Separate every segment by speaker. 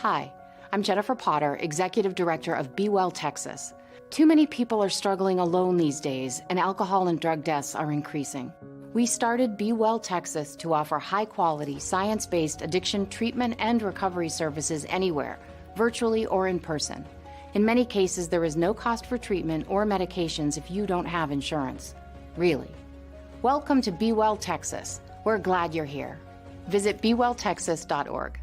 Speaker 1: Hi, I'm Jennifer Potter, Executive Director of Be Well Texas. Too many people are struggling alone these days, and alcohol and drug deaths are increasing. We started Be Well Texas to offer high-quality, science-based addiction treatment and recovery services anywhere, virtually or in person. In many cases, there is no cost for treatment or medications if you don't have insurance. Really. Welcome to Be Well Texas. We're glad you're here. Visit bewelltexas.org.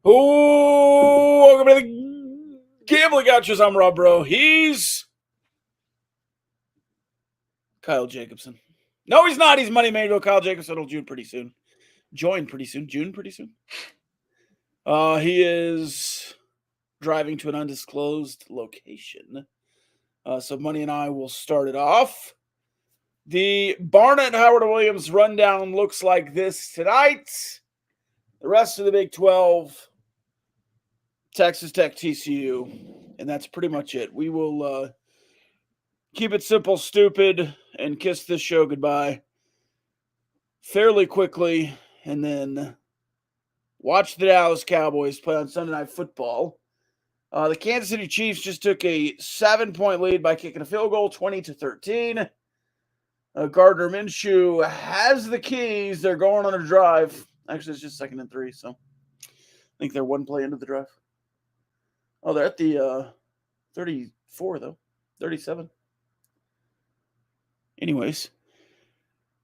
Speaker 2: Oh, welcome to the Gamblin Gauchos. I'm Rob Bro. He's Kyle Jacobson. No, he's not. He's Money Mango. Kyle Jacobson will join pretty soon. June pretty soon. He is driving to an undisclosed location. So Money and I will start it off. The Barnett Howard Williams rundown looks like this tonight. The rest of the Big 12. Texas Tech, TCU, and that's pretty much it. We will keep it simple, stupid, and kiss this show goodbye fairly quickly, and then watch the Dallas Cowboys play on Sunday Night Football. The Kansas City Chiefs just took a 7-point lead by kicking a field goal, 20-13. Gardner Minshew has the keys. They're going on a drive. Actually, it's just 2nd and 3, so I think they're one play into the drive. Oh, they're at the 34, though. 37. Anyways.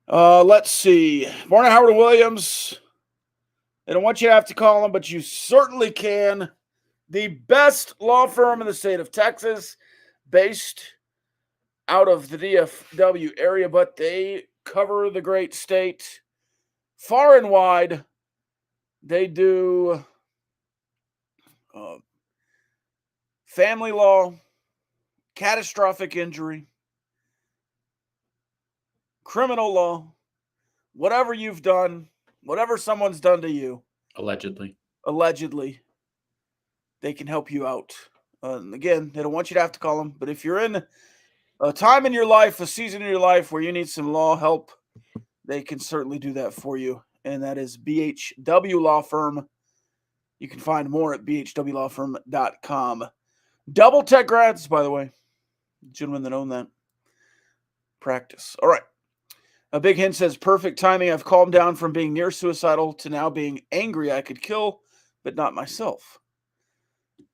Speaker 2: Let's see. Barnett Howard Williams. They don't want you to have to call them, but you certainly can. The best law firm in the state of Texas, based out of the DFW area, but they cover the great state far and wide. They do family law, catastrophic injury, criminal law, whatever you've done, whatever someone's done to you. Allegedly, they can help you out. Again, they don't want you to have to call them, but if you're in a time in your life, a season in your life where you need some law help, they can certainly do that for you. And that is BHW Law Firm. You can find more at bhwlawfirm.com. Double Tech grads, by the way. Gentlemen that own that practice. All right. A Big Hen says, perfect timing. I've calmed down from being near suicidal to now being angry I could kill, but not myself.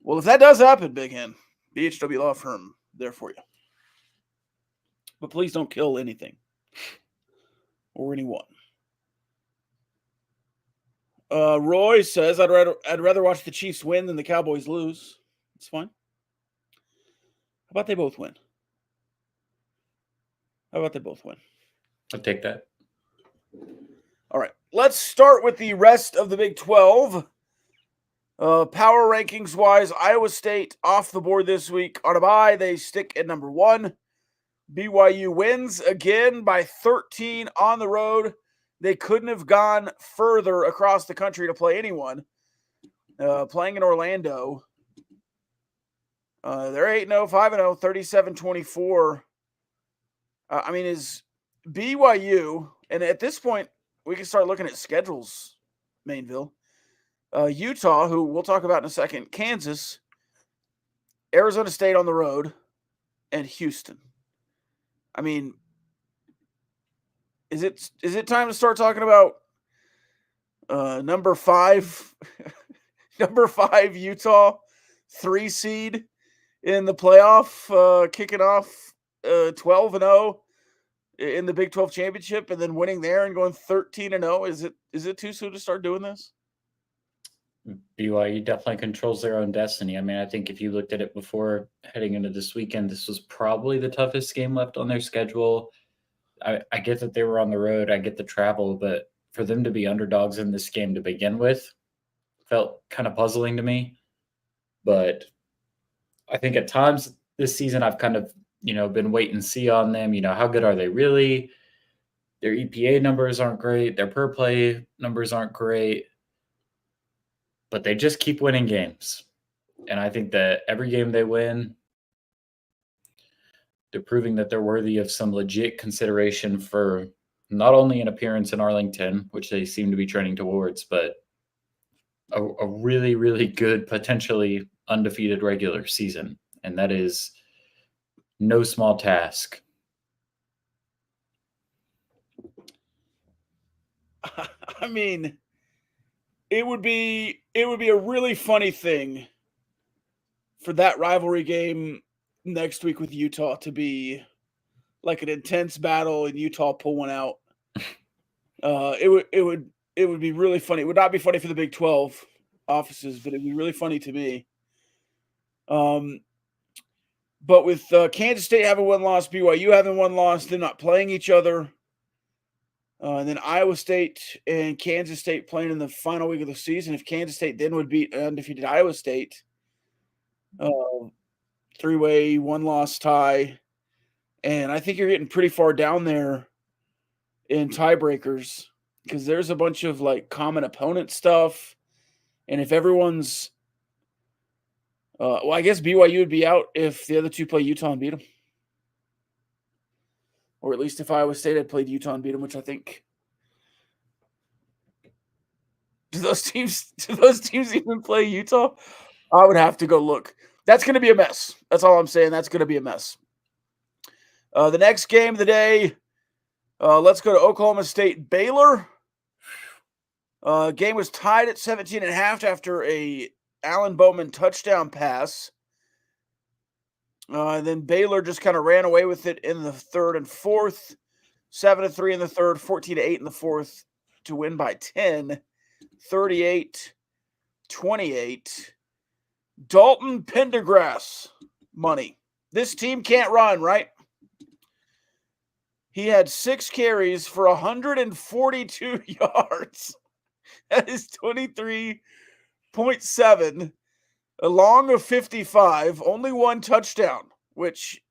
Speaker 2: Well, if that does happen, Big Hen, BHW Law Firm, there for you. But please don't kill anything or anyone. Roy says, I'd rather watch the Chiefs win than the Cowboys lose. It's fine. How about they both win? I'll take that. All right. Let's start with the rest of the Big 12. Power rankings-wise, Iowa State off the board this week. On a bye, they stick at number 1. BYU wins again by 13 on the road. They couldn't have gone further across the country to play anyone. Playing in Orlando. They're 8-0, 5-0, 37-24. I mean, is BYU, and at this point, we can start looking at schedules, Mainville. Utah, who we'll talk about in a second, Kansas, Arizona State on the road, and Houston. I mean, is it time to start talking about number 5 Utah, 3 seed in the playoff, kicking off 12-0 in the Big 12 championship and then winning there and going 13-0? Is it too soon to start doing this?
Speaker 3: BYU definitely controls their own destiny. I mean, I think if you looked at it before heading into this weekend, this was probably the toughest game left on their schedule. I get that they were on the road. I get the travel, but for them to be underdogs in this game to begin with felt kind of puzzling to me. But I think at times this season I've kind of, been wait and see on them. How good are they really? Their EPA numbers aren't great. Their per play numbers aren't great. But they just keep winning games. And I think that every game they win, They're proving that they're worthy of some legit consideration for not only an appearance in Arlington, which they seem to be trending towards, but a really, really good, potentially undefeated regular season. And that is no small task.
Speaker 2: I mean, it would be a really funny thing for that rivalry game next week with Utah to be like an intense battle and Utah pull one out. It would be really funny. It would not be funny for the Big 12 offices, but it'd be really funny to me. But with Kansas State having one loss, BYU having one loss, they're not playing each other. And then Iowa State and Kansas State playing in the final week of the season. If Kansas State then would beat undefeated Iowa State, three-way, one-loss tie. And I think you're getting pretty far down there in tiebreakers because there's a bunch of like common opponent stuff. And if everyone's I guess BYU would be out if the other two play Utah and beat them. Or at least if Iowa State had played Utah and beat them, which I think. Do those teams even play Utah? I would have to go look. That's going to be a mess. That's all I'm saying. That's going to be a mess. The next game of the day, let's go to Oklahoma State Baylor. Game was tied at 17.5 after a Alan Bowman touchdown pass. Then Baylor just kind of ran away with it in the third and fourth. 7-3 in the third, 14-8 in the fourth to win by 10. 38-28. Dalton Pendergrass money. This team can't run, right? He had 6 carries for 142 yards. That is 23.7. A long of 55, only one touchdown, which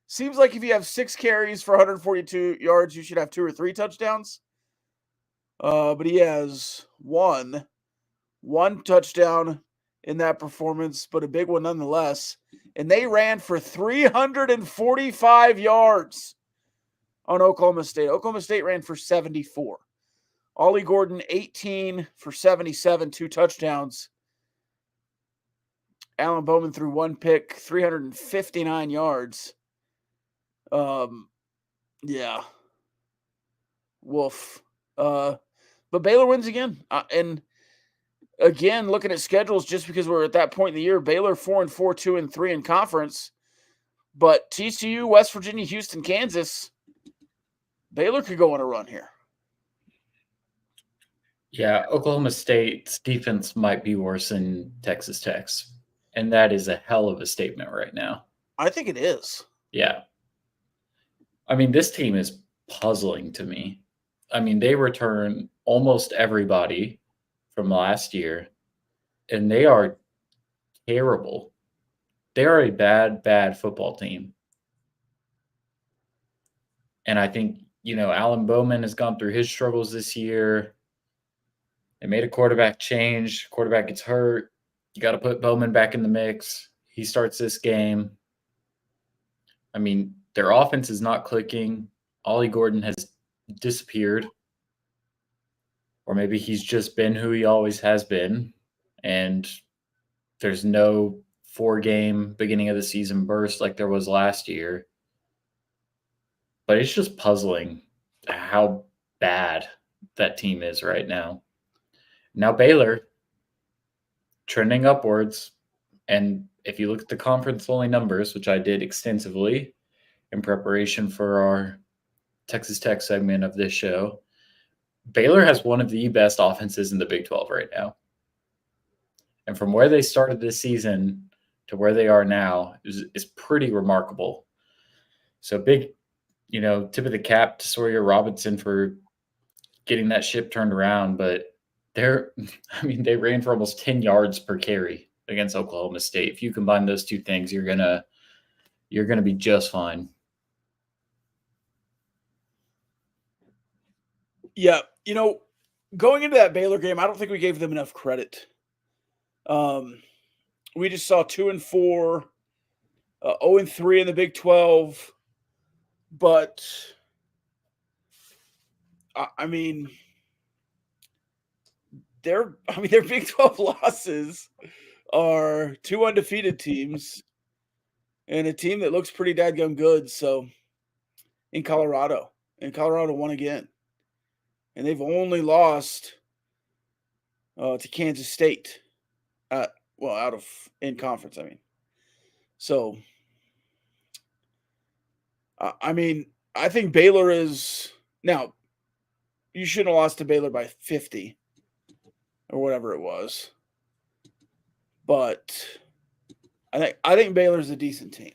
Speaker 2: seems like if you have 6 carries for 142 yards, you should have 2 or 3 touchdowns. But he has one touchdown in that performance, but a big one nonetheless. And they ran for 345 yards on Oklahoma State. Oklahoma State ran for 74. Ollie Gordon, 18 for 77, 2 touchdowns. Alan Bowman threw 1 pick, 359 yards. Yeah. Woof. But Baylor wins again. And again, looking at schedules, just because we're at that point in the year, Baylor 4-4, 2-3 in conference. But TCU, West Virginia, Houston, Kansas, Baylor could go on a run here.
Speaker 3: Yeah, Oklahoma State's defense might be worse than Texas Tech's. And that is a hell of a statement right now.
Speaker 2: I think it is.
Speaker 3: Yeah. I mean, this team is puzzling to me. I mean, they return almost everybody from last year, and they are terrible. They are a bad, bad football team. And I think, Alan Bowman has gone through his struggles this year. They made a quarterback change. Quarterback gets hurt. You got to put Bowman back in the mix. He starts this game. I mean, their offense is not clicking. Ollie Gordon has disappeared. Or maybe he's just been who he always has been. And there's no 4-game beginning of the season burst like there was last year. But it's just puzzling how bad that team is right now. Now Baylor, trending upwards. And if you look at the conference-only numbers, which I did extensively in preparation for our Texas Tech segment of this show, Baylor has one of the best offenses in the Big 12 right now. And from where they started this season to where they are now is pretty remarkable. So big, tip of the cap to Sawyer Robinson for getting that ship turned around. But they ran for almost 10 yards per carry against Oklahoma State. If you combine those two things, you're gonna be just fine.
Speaker 2: Yeah, going into that Baylor game, I don't think we gave them enough credit. We just saw 2-4, 0-3 in the Big 12. But I mean, their Big 12 losses are 2 undefeated teams and a team that looks pretty dadgum good. So in Colorado, and Colorado won again, and they've only lost to Kansas State. Out of in conference, I mean. So, I think Baylor is now. You shouldn't have lost to Baylor by 50 or whatever it was, but I think Baylor's a decent team.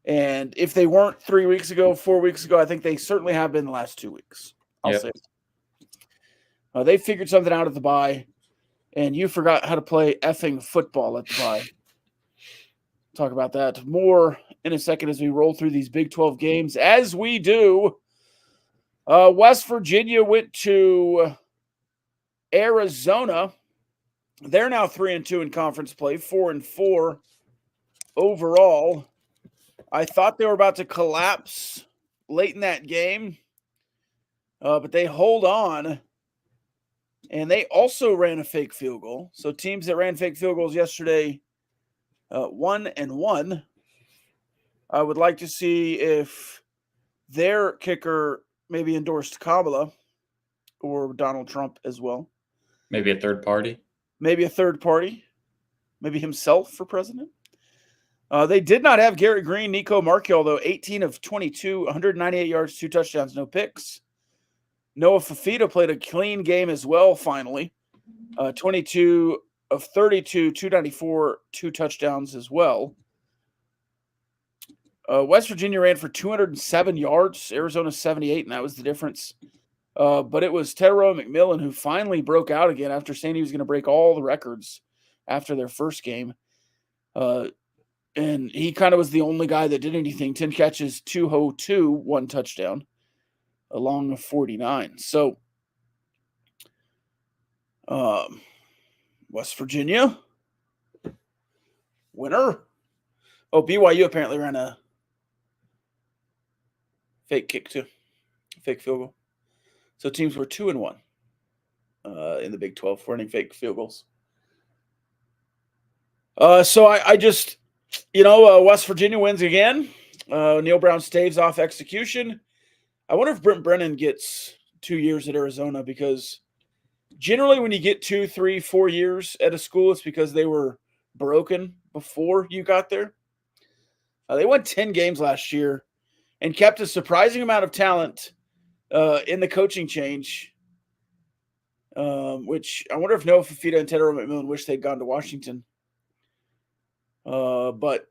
Speaker 2: And if they weren't 3 weeks ago, 4 weeks ago, I think they certainly have been the last 2 weeks. I'll say they figured something out at the bye, and you forgot how to play effing football at the bye. Talk about that more in a second as we roll through these Big 12 games. As we do, West Virginia went to Arizona. They're now 3-2 in conference play, 4-4 overall. I thought they were about to collapse late in that game, but they hold on, and they also ran a fake field goal. So teams that ran fake field goals yesterday, 1-1. I would like to see if their kicker maybe endorsed Kamala or Donald Trump as well.
Speaker 3: Maybe a third party.
Speaker 2: Maybe himself for president. They did not have Garrett Green, Nico Markell, though, 18 of 22, 198 yards, 2 touchdowns, no picks. Noah Fafita played a clean game as well, finally. 22 of 32, 294, 2 touchdowns as well. West Virginia ran for 207 yards, Arizona 78, and that was the difference. But it was Tyrone McMillan who finally broke out again after saying he was going to break all the records after their first game. And he kind of was the only guy that did anything. 10 catches, 202, 1 touchdown, along of 49. So, West Virginia, winner. Oh, BYU apparently ran a fake kick too, fake field goal. So teams were 2-1 in the Big 12 running fake field goals. So I just, West Virginia wins again. Neil Brown staves off execution. I wonder if Brent Brennan gets 2 years at Arizona, because generally when you get 2, 3, 4 years at a school, it's because they were broken before you got there. They won 10 games last year and kept a surprising amount of talent in the coaching change, which I wonder if Noah Fafita and Tedder McMillan wish they'd gone to Washington. But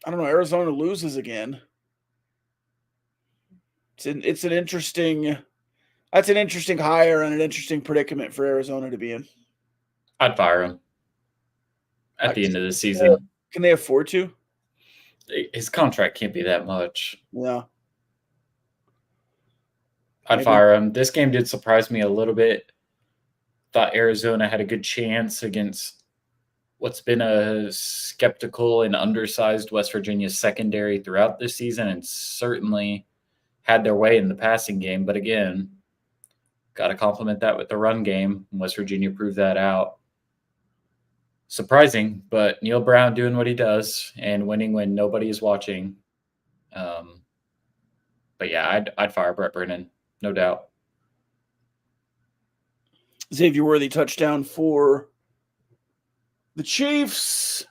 Speaker 2: I don't know. Arizona loses again. It's an interesting. That's an interesting hire and an interesting predicament for Arizona to be in.
Speaker 3: I'd fire him at the end of the season.
Speaker 2: Can they afford to?
Speaker 3: His contract can't be that much.
Speaker 2: Yeah.
Speaker 3: I'd fire him. This game did surprise me a little bit. Thought Arizona had a good chance against what's been a skeptical and undersized West Virginia secondary throughout this season, and certainly had their way in the passing game. But again, got to compliment that with the run game. West Virginia proved that out. Surprising, but Neil Brown doing what he does and winning when nobody is watching. But yeah, I'd fire Brett Brennan, no doubt.
Speaker 2: Xavier Worthy touchdown for the Chiefs.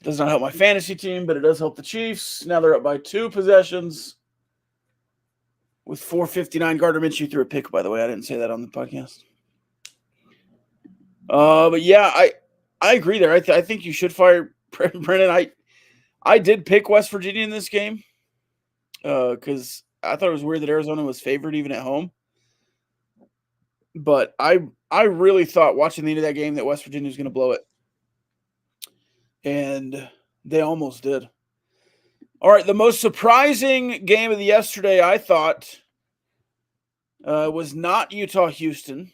Speaker 2: Does not help my fantasy team, but it does help the Chiefs. Now they're up by 2 possessions with 4:59. Gardner Minshew threw a pick, by the way. I didn't say that on the podcast. But yeah, I agree there. I think you should fire Brennan. I did pick West Virginia in this game because I thought it was weird that Arizona was favored even at home. But I really thought watching the end of that game that West Virginia was going to blow it. And they almost did. All right, the most surprising game of the yesterday, I thought, was not Utah-Houston.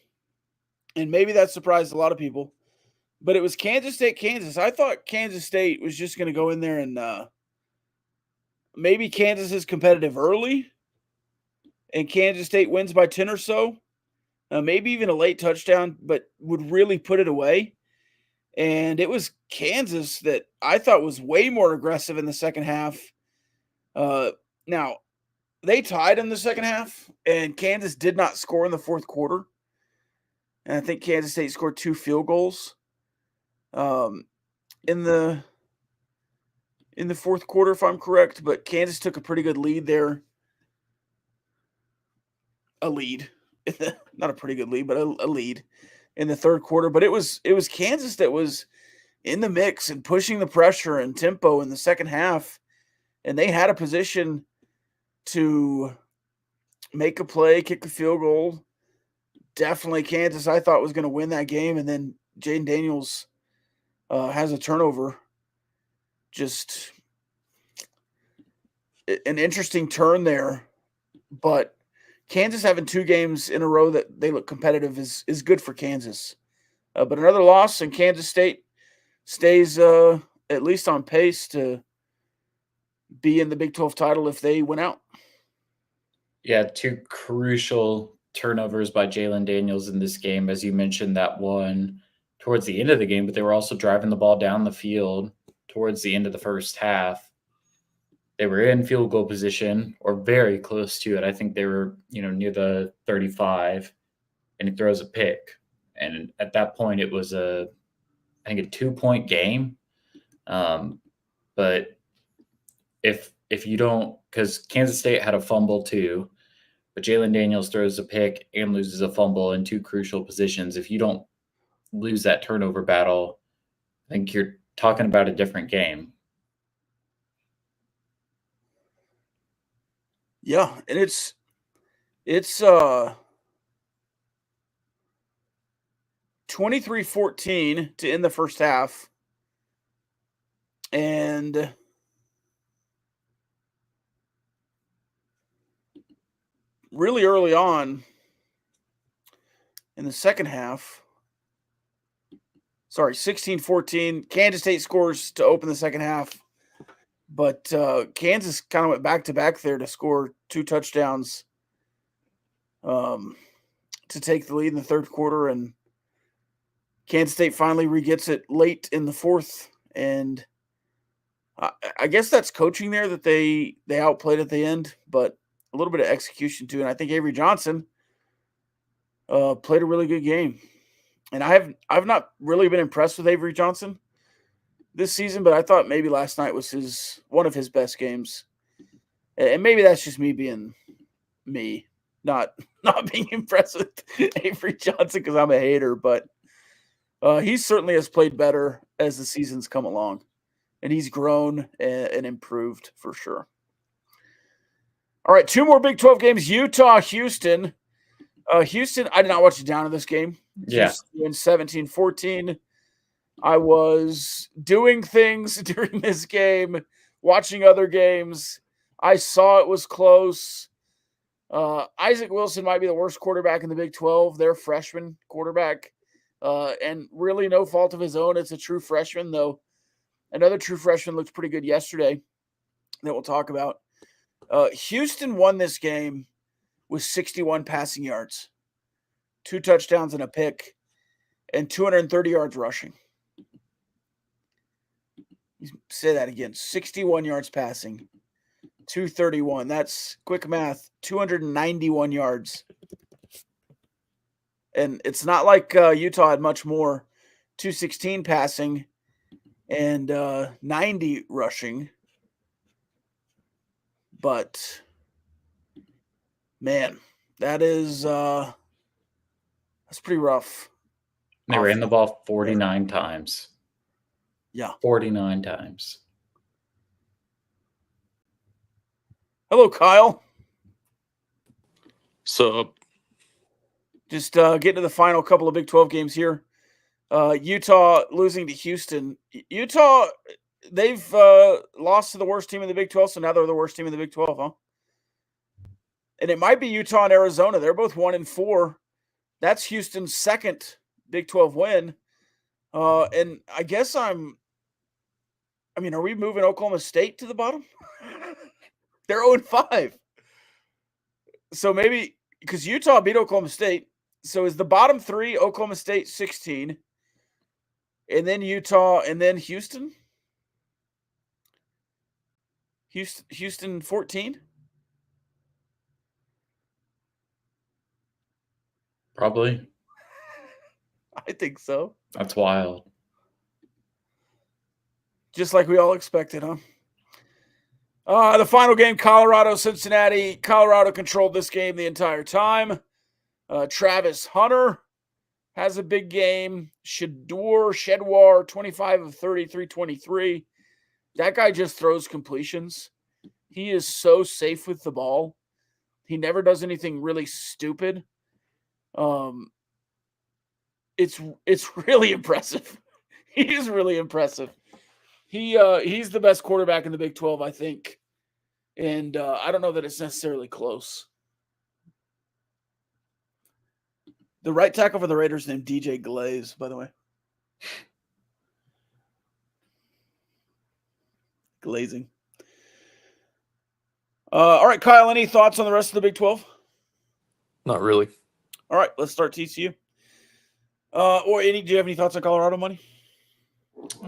Speaker 2: And maybe that surprised a lot of people. But it was Kansas State, Kansas. I thought Kansas State was just going to go in there and maybe Kansas is competitive early and Kansas State wins by 10 or so, maybe even a late touchdown, but would really put it away. And it was Kansas that I thought was way more aggressive in the second half. Now, they tied in the second half, and Kansas did not score in the fourth quarter. And I think Kansas State scored 2 field goals in the fourth quarter, if I'm correct. But Kansas took a pretty good lead there. A lead. Not a pretty good lead, but a lead in the third quarter. But it was Kansas that was in the mix and pushing the pressure and tempo in the second half. And they had a position to make a play, kick a field goal. Definitely Kansas, I thought, was going to win that game. And then Jaden Daniels has a turnover. Just an interesting turn there. But Kansas having 2 games in a row that they look competitive is good for Kansas. But another loss, and Kansas State stays at least on pace to be in the Big 12 title if they win out.
Speaker 3: Yeah, 2 crucial turnovers by Jalen Daniels in this game. As you mentioned, that one towards the end of the game, but they were also driving the ball down the field towards the end of the first half. They were in field goal position or very close to it. I think they were, near the 35, and he throws a pick. And at that point, it was I think a 2-point game. But if you don't, because Kansas State had a fumble too, but Jalen Daniels throws a pick and loses a fumble in 2 crucial positions. If you don't lose that turnover battle, I think you're talking about a different game.
Speaker 2: Yeah, and it's 23-14 to end the first half. And really early on in the second half, 16-14, Kansas State scores to open the second half. But Kansas kind of went back-to-back there to score 2 touchdowns to take the lead in the third quarter. And Kansas State finally re-gets it late in the fourth. And I guess that's coaching there that they outplayed at the end, but a little bit of execution too. And I think Avery Johnson played a really good game. And I've not really been impressed with Avery Johnson this season, but I thought maybe last night was one of his best games. And maybe that's just me being me, not being impressed with Avery Johnson because I'm a hater, but he certainly has played better as the season's come along. And he's grown and improved for sure. All right, 2 more Big 12 games. Utah, Houston. Houston, I did not watch it down in this game.
Speaker 3: Yeah.
Speaker 2: In 17-14. I was doing things during this game, watching other games. I saw it was close. Isaac Wilson might be the worst quarterback in the Big 12. Their freshman quarterback. And really no fault of his own. It's a true freshman, though. Another true freshman looked pretty good yesterday that we'll talk about. Houston won this game with 61 passing yards, 2 touchdowns and a pick, and 230 yards rushing. Say that again, 61 yards passing, 231. That's quick math, 291 yards. And it's not like Utah had much more, 216 passing and 90 rushing. But man, that's pretty rough.
Speaker 3: They ran the ball 49 times.
Speaker 2: Yeah.
Speaker 3: 49 times.
Speaker 2: Hello, Kyle.
Speaker 4: So,
Speaker 2: just getting to the final couple of Big 12 games here. Utah losing to Houston. Utah, they've lost to the worst team in the Big 12, so now they're the worst team in the Big 12, huh? And it might be Utah and Arizona. They're both 1-4. That's Houston's second Big 12 win. And I guess are we moving Oklahoma State to the bottom? They're 0-5. So maybe because Utah beat Oklahoma State. So is the bottom three Oklahoma State 16, and then Utah, and then Houston? Houston 14?
Speaker 3: Probably.
Speaker 2: I think so.
Speaker 3: That's wild.
Speaker 2: Just like we all expected, huh? The final game, Colorado-Cincinnati. Colorado controlled this game the entire time. Travis Hunter has a big game. Shedwar, 25 of 30, 323. That guy just throws completions. He is so safe with the ball. He never does anything really stupid. It's really impressive. He is really impressive. He's the best quarterback in the Big 12, I think. And I don't know that it's necessarily close. The right tackle for the Raiders named DJ Glaze, by the way. Glazing. All right, Kyle, any thoughts on the rest of the Big 12?
Speaker 4: Not really.
Speaker 2: All right, let's start TCU. Do you have any thoughts on Colorado, Money?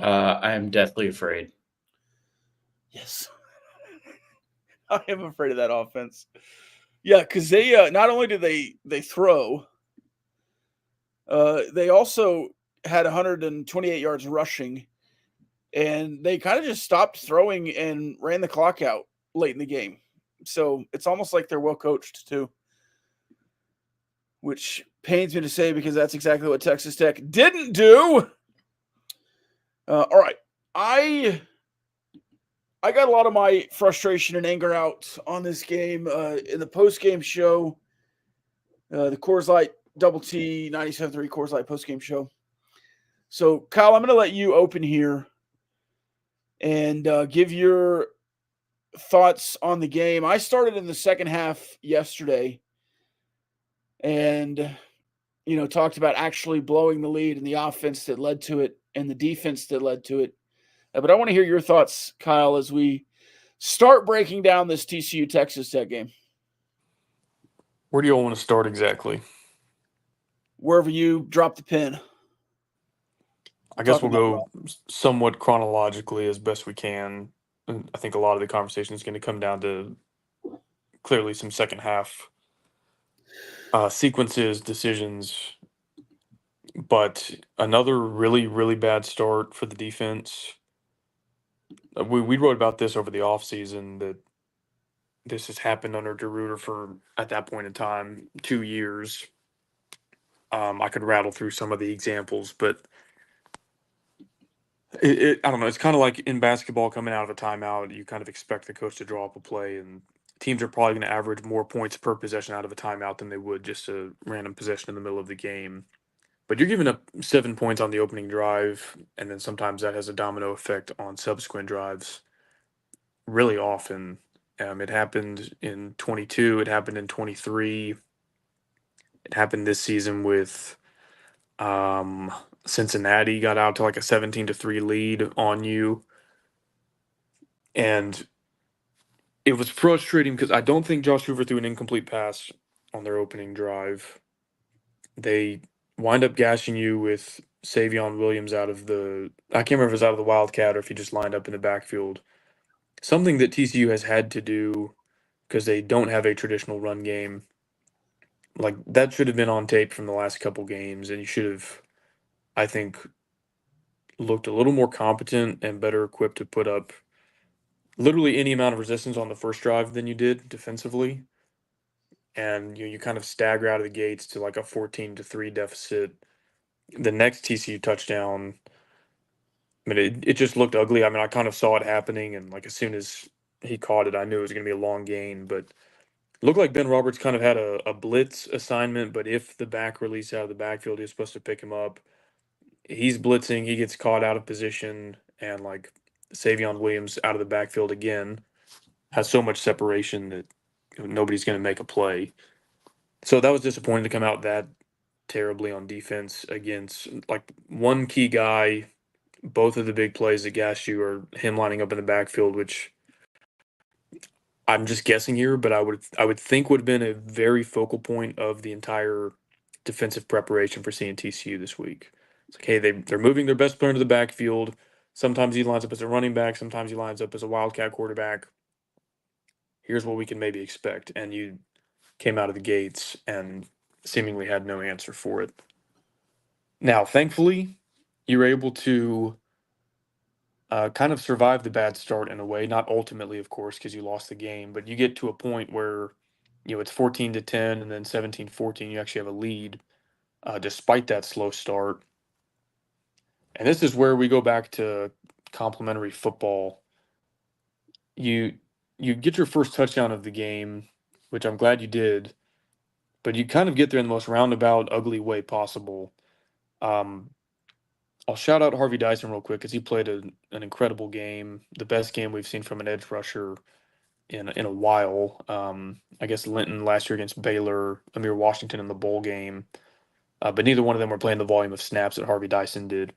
Speaker 3: I am deathly afraid.
Speaker 2: Yes. I am afraid of that offense. Yeah, because they not only did they throw, they also had 128 yards rushing, and they kind of just stopped throwing and ran the clock out late in the game. So it's almost like they're well coached too, which pains me to say because that's exactly what Texas Tech didn't do. All right, I got a lot of my frustration and anger out on this game in the post-game show, the Coors Light Double T 97.3 Coors Light post-game show. So, Kyle, I'm going to let you open here and give your thoughts on the game. I started in the second half yesterday and, talked about actually blowing the lead and the offense that led to it and the defense that led to it. But I want to hear your thoughts, Kyle, as we start breaking down this TCU Texas Tech game.
Speaker 4: Where do you all want to start exactly?
Speaker 2: Wherever you drop the pin.
Speaker 4: I guess we'll go somewhat chronologically as best we can. And I think a lot of the conversation is going to come down to clearly some second half sequences, decisions, but another really, really bad start for the defense. We wrote about this over the offseason that this has happened under DeRuyter for, at that point in time, 2 years. I could rattle through some of the examples, but I don't know. It's kind of like in basketball coming out of a timeout, you kind of expect the coach to draw up a play, and teams are probably going to average more points per possession out of a timeout than they would just a random possession in the middle of the game. But you're giving up 7 points on the opening drive, and then sometimes that has a domino effect on subsequent drives really often. It happened in 22. It happened in 23. It happened this season with Cincinnati got out to like a 17-3 lead on you. And it was frustrating because I don't think Josh Hoover threw an incomplete pass on their opening drive. They wind up gashing you with Savion Williams out of the – I can't remember if it was out of the Wildcat or if he just lined up in the backfield. Something that TCU has had to do because they don't have a traditional run game. Like, that should have been on tape from the last couple games, and you should have, I think, looked a little more competent and better equipped to put up literally any amount of resistance on the first drive than you did defensively. And you kind of stagger out of the gates to like a 14-3 deficit. The next TCU touchdown, I mean, it just looked ugly. I mean, I kind of saw it happening, and like as soon as he caught it, I knew it was going to be a long gain. But it looked like Ben Roberts kind of had a blitz assignment, but if the back release out of the backfield, he was supposed to pick him up. He's blitzing, he gets caught out of position, and like Savion Williams out of the backfield again has so much separation that nobody's going to make a play. So that was disappointing to come out that terribly on defense against like one key guy. Both of the big plays that gassed you are him lining up in the backfield, which I'm just guessing here, but I would think would have been a very focal point of the entire defensive preparation for seeing TCU this week. It's like, hey, they're moving their best player into the backfield. Sometimes he lines up as a running back. Sometimes he lines up as a wildcat quarterback. Here's what we can maybe expect. And you came out of the gates and seemingly had no answer for it. Now, thankfully, you were able to kind of survive the bad start in a way. Not ultimately, of course, because you lost the game, but you get to a point where it's 14-10 and then 17-14. You actually have a lead despite that slow start. And this is where we go back to complimentary football. You get your first touchdown of the game, which I'm glad you did, but you kind of get there in the most roundabout, ugly way possible. I'll shout out Harvey Dyson real quick because he played an incredible game, the best game we've seen from an edge rusher in a while. I guess Linton last year against Baylor, Amir Washington in the bowl game, but neither one of them were playing the volume of snaps that Harvey Dyson did.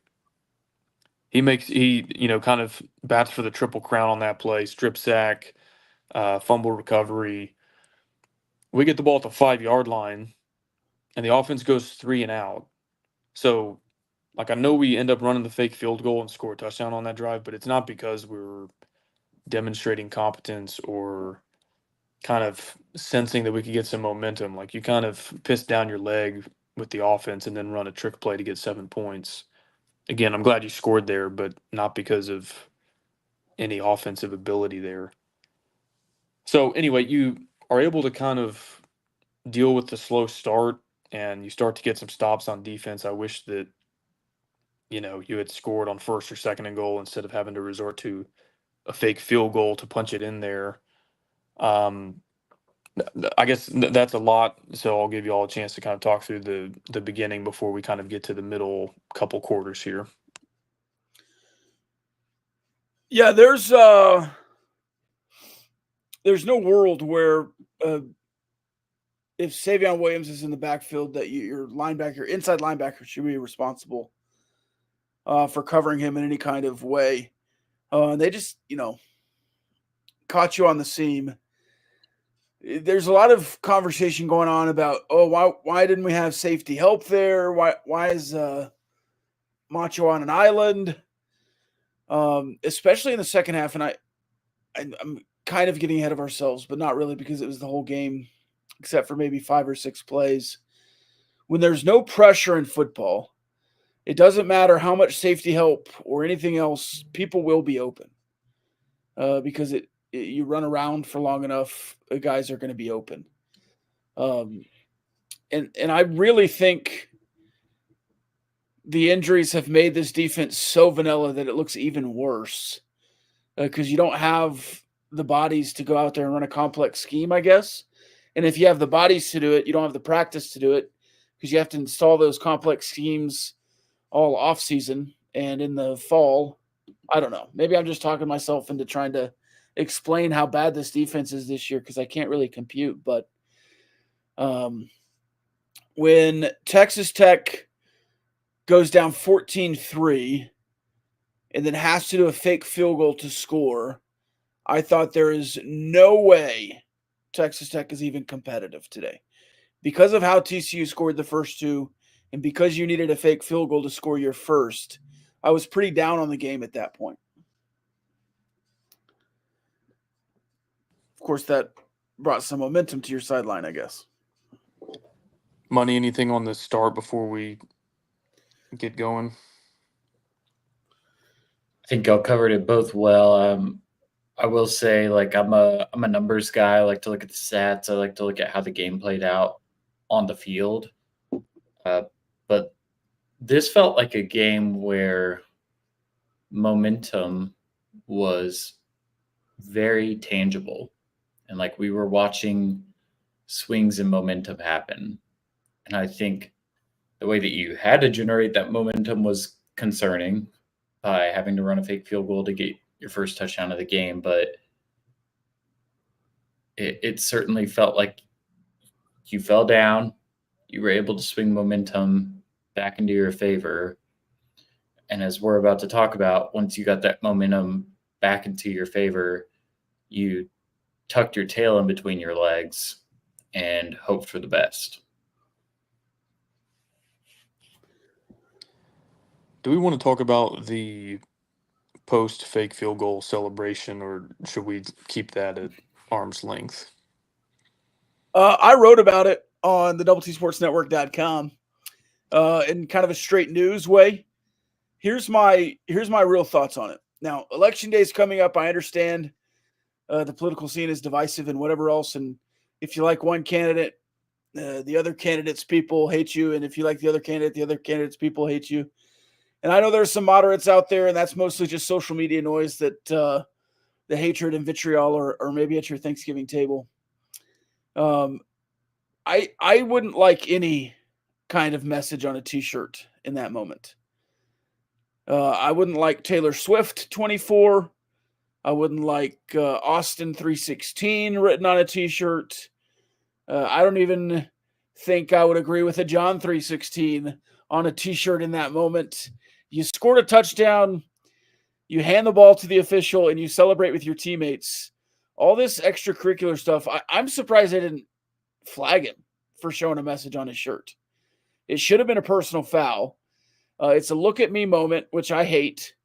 Speaker 4: He kind of bats for the triple crown on that play: strip sack, fumble recovery. We get the ball at the 5-yard line, and the offense goes 3 and out. So, I know we end up running the fake field goal and score a touchdown on that drive, but it's not because we were demonstrating competence or kind of sensing that we could get some momentum. You kind of piss down your leg with the offense and then run a trick play to get 7 points. Again, I'm glad you scored there, but not because of any offensive ability there. So anyway, you are able to kind of deal with the slow start and you start to get some stops on defense. I wish that you had scored on first or second and goal instead of having to resort to a fake field goal to punch it in there. I guess that's a lot, so I'll give you all a chance to kind of talk through the beginning before we kind of get to the middle couple quarters here.
Speaker 2: Yeah, there's no world where if Savion Williams is in the backfield that your inside linebacker should be responsible for covering him in any kind of way. They just, caught you on the seam. There's a lot of conversation going on about, why didn't we have safety help there? Why is Macho on an island? Especially in the second half, and I'm kind of getting ahead of ourselves, but not really because it was the whole game, except for maybe 5 or 6 plays. When there's no pressure in football, it doesn't matter how much safety help or anything else, people will be open. Because you run around for long enough, guys are going to be open. And I really think the injuries have made this defense so vanilla that it looks even worse. Because you don't have the bodies to go out there and run a complex scheme, I guess. And if you have the bodies to do it, you don't have the practice to do it because you have to install those complex schemes all off season and in the fall. I don't know. Maybe I'm just talking myself into trying to explain how bad this defense is this year because I can't really compute. But when Texas Tech goes down 14-3 and then has to do a fake field goal to score, I thought there is no way Texas Tech is even competitive today. Because of how TCU scored the first 2 and because you needed a fake field goal to score your first, I was pretty down on the game at that point. Of course, that brought some momentum to your sideline, I guess.
Speaker 4: Money, anything on the start before we get going?
Speaker 3: I think y'all covered it both well. I will say, I'm a numbers guy. I like to look at the stats. I like to look at how the game played out on the field. But this felt like a game where momentum was very tangible. And we were watching swings in momentum happen. And I think the way that you had to generate that momentum was concerning by having to run a fake field goal to get your first touchdown of the game. But it certainly felt like you fell down. You were able to swing momentum back into your favor. And as we're about to talk about, once you got that momentum back into your favor, you tucked your tail in between your legs and hoped for the best.
Speaker 4: Do we want to talk about the post fake field goal celebration, or should we keep that at arm's length?
Speaker 2: I wrote about it on the DoubleTSportsNetwork.com in kind of a straight news way. Here's my real thoughts on it. Now, election day is coming up. I understand the political scene is divisive and whatever else. And if you like one candidate, the other candidate's people hate you. And if you like the other candidate's people hate you. And I know there's some moderates out there, and that's mostly just social media noise that the hatred and vitriol or maybe at your Thanksgiving table. I wouldn't like any kind of message on a T-shirt in that moment. I wouldn't like Taylor Swift 24. I wouldn't like Austin 316 written on a T-shirt. I don't even think I would agree with a John 316 on a T-shirt in that moment. You scored a touchdown, you hand the ball to the official, and you celebrate with your teammates. All this extracurricular stuff, I'm surprised they didn't flag him for showing a message on his shirt. It should have been a personal foul. It's a look at me moment, which I hate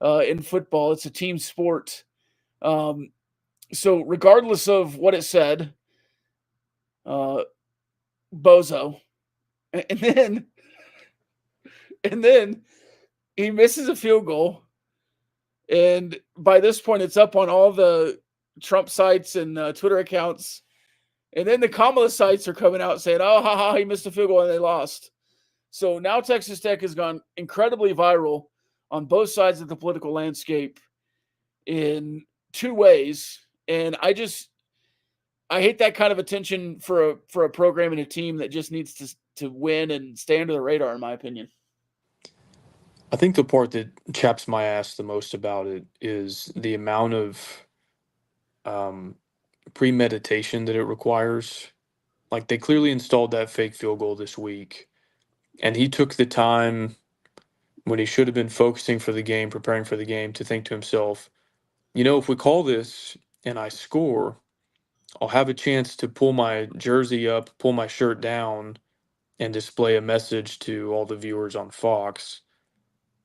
Speaker 2: in football. It's a team sport. So regardless of what it said, bozo. And then he misses a field goal. And by this point, it's up on all the Trump sites and Twitter accounts. And then the Kamala sites are coming out saying, oh, haha, he missed a field goal and they lost. So now Texas Tech has gone incredibly viral on both sides of the political landscape in two ways. And I hate that kind of attention for a program and a team that just needs to win and stay under the radar, in my opinion.
Speaker 4: I think the part that chaps my ass the most about it is the amount of premeditation that it requires. Like, they clearly installed that fake field goal this week, and he took the time when he should have been focusing for the game, preparing for the game, to think to himself, if we call this and I score, I'll have a chance to pull my jersey up, pull my shirt down, and display a message to all the viewers on Fox.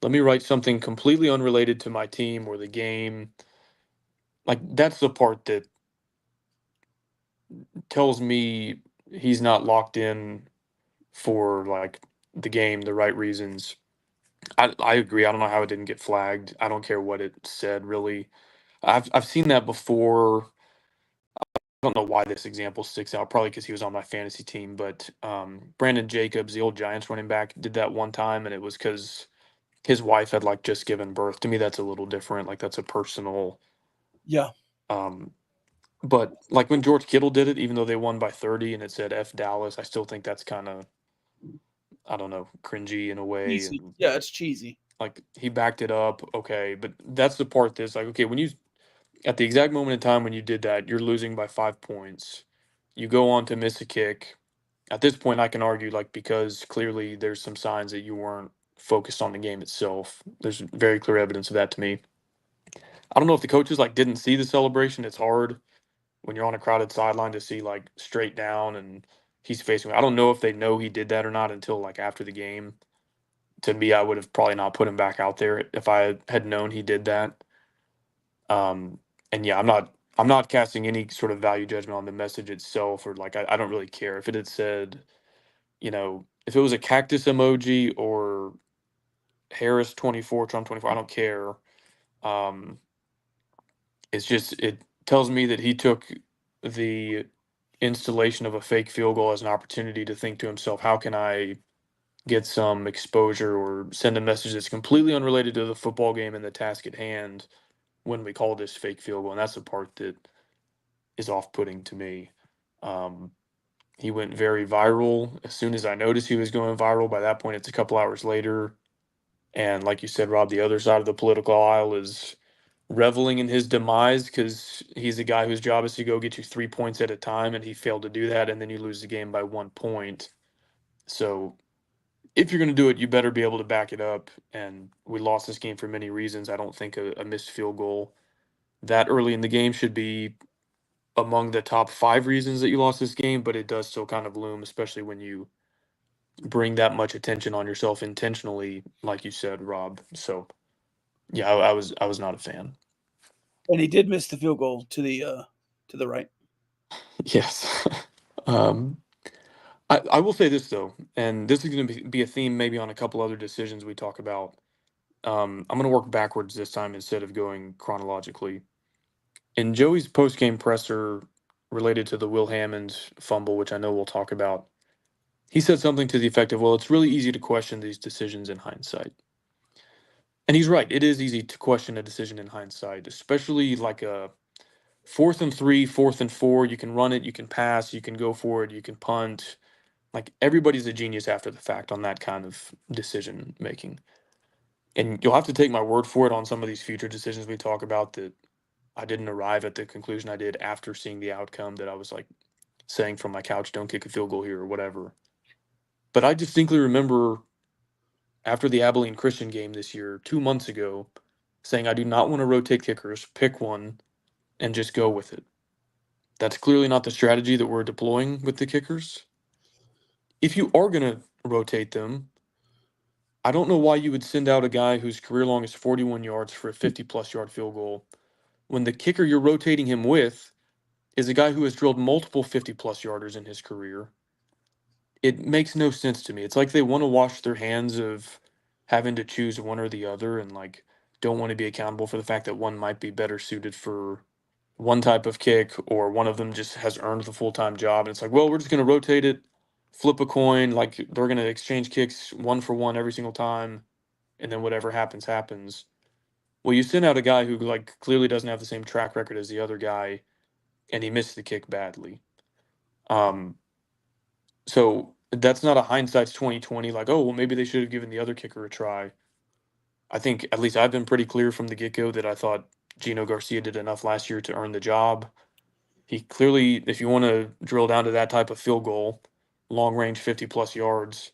Speaker 4: Let me write something completely unrelated to my team or the game. Like, that's the part that tells me he's not locked in for, like, the game, the right reasons. I agree. I don't know how it didn't get flagged. I don't care what it said, really. I've seen that before. I don't know why this example sticks out. Probably because he was on my fantasy team. But Brandon Jacobs, the old Giants running back, did that one time, and it was because his wife had just given birth. To me, that's a little different. Like, that's a personal.
Speaker 2: Yeah.
Speaker 4: But when George Kittle did it, even though they won by 30 and it said F Dallas, I still think that's kind of, I don't know, cringy in a way.
Speaker 2: Cheesy. Yeah, it's cheesy.
Speaker 4: He backed it up. Okay. But that's the part that's okay, when you, at the exact moment in time when you did that, you're losing by 5 points. You go on to miss a kick. At this point, I can argue, because clearly there's some signs that you weren't focused on the game itself. There's very clear evidence of that to me. I don't know if the coaches didn't see the celebration. It's hard when you're on a crowded sideline to see straight down and he's facing. I don't know if they know he did that or not until after the game. To me, I would have probably not put him back out there if I had known he did that. And yeah, I'm not casting any sort of value judgment on the message itself, or I don't really care if it had said, if it was a cactus emoji or Harris 24, Trump 24, I don't care. It's just, it tells me that he took the installation of a fake field goal as an opportunity to think to himself, how can I get some exposure or send a message that's completely unrelated to the football game and the task at hand when we call this fake field goal? And that's the part that is off-putting to me. He went very viral. As soon as I noticed he was going viral, by that point, it's a couple hours later. And like you said, Rob, the other side of the political aisle is reveling in his demise because he's a guy whose job is to go get you 3 points at a time, and he failed to do that, and then you lose the game by 1 point. So if you're going to do it, you better be able to back it up, and we lost this game for many reasons. I don't think a missed field goal that early in the game should be among the top 5 reasons that you lost this game, but it does still kind of loom, especially when you bring that much attention on yourself intentionally, like you said, Rob. So yeah, I was not a fan.
Speaker 2: And he did miss the field goal to the right.
Speaker 4: Yes. I will say this though, and this is going to be a theme maybe on a couple other decisions we talk about. I'm going to work backwards this time instead of going chronologically. In Joey's post-game presser related to the Will Hammond fumble, which I know we'll talk about, he said something to the effect of, well, it's really easy to question these decisions in hindsight. And he's right. It is easy to question a decision in hindsight, especially like a 4th and 3, 4th and 4. You can run it, you can pass, you can go forward, you can punt. Like everybody's a genius after the fact on that kind of decision making. And you'll have to take my word for it on some of these future decisions we talk about that I didn't arrive at the conclusion I did after seeing the outcome, that I was like saying from my couch, don't kick a field goal here or whatever. But I distinctly remember after the Abilene Christian game this year, 2 months ago, saying I do not want to rotate kickers, pick one and just go with it. That's clearly not the strategy that we're deploying with the kickers. If you are going to rotate them, I don't know why you would send out a guy whose career long is 41 yards for a 50-plus yard field goal when the kicker you're rotating him with is a guy who has drilled multiple 50-plus yarders in his career. It makes no sense to me. It's like they want to wash their hands of having to choose one or the other and like don't want to be accountable for the fact that one might be better suited for one type of kick or one of them just has earned the full-time job. And it's like, well, we're just going to rotate it, flip a coin, like they're going to exchange kicks 1 for 1 every single time, and then whatever happens, happens. Well, you send out a guy who like clearly doesn't have the same track record as the other guy, and he missed the kick badly. So that's not a hindsight's 2020. Like, oh, well, maybe they should have given the other kicker a try. I think at least I've been pretty clear from the get-go that I thought Gino Garcia did enough last year to earn the job. He clearly, if you want to drill down to that type of field goal, long range 50-plus yards,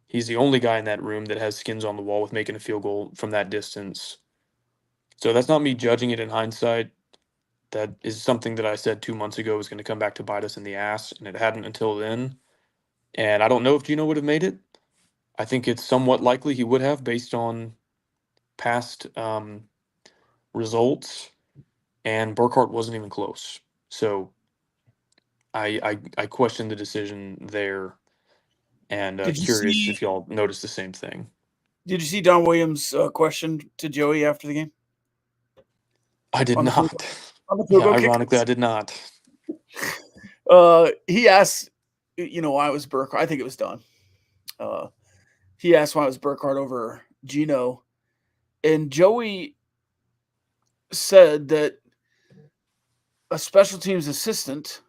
Speaker 4: he's the only guy in that room that has skins on the wall with making a field goal from that distance. So that's not me judging it in hindsight. That is something that I said 2 months ago was going to come back to bite us in the ass, and it hadn't until then. And I don't know if Gino would have made it. I think it's somewhat likely he would have based on past results, and Burkhart wasn't even close. So I question the decision there, and
Speaker 2: Did you
Speaker 4: curious
Speaker 2: see?
Speaker 4: if y'all noticed the same thing.
Speaker 2: Did you see Don Williams' question to Joey after the game?
Speaker 4: I did
Speaker 2: On the field-
Speaker 4: not.
Speaker 2: On the field
Speaker 4: Yeah,
Speaker 2: goal
Speaker 4: ironically,
Speaker 2: kickers?
Speaker 4: I did not.
Speaker 2: He asked, why it was Burkhardt. I think it was Don. He asked why it was Burkhardt over Gino, and Joey said that a special teams assistant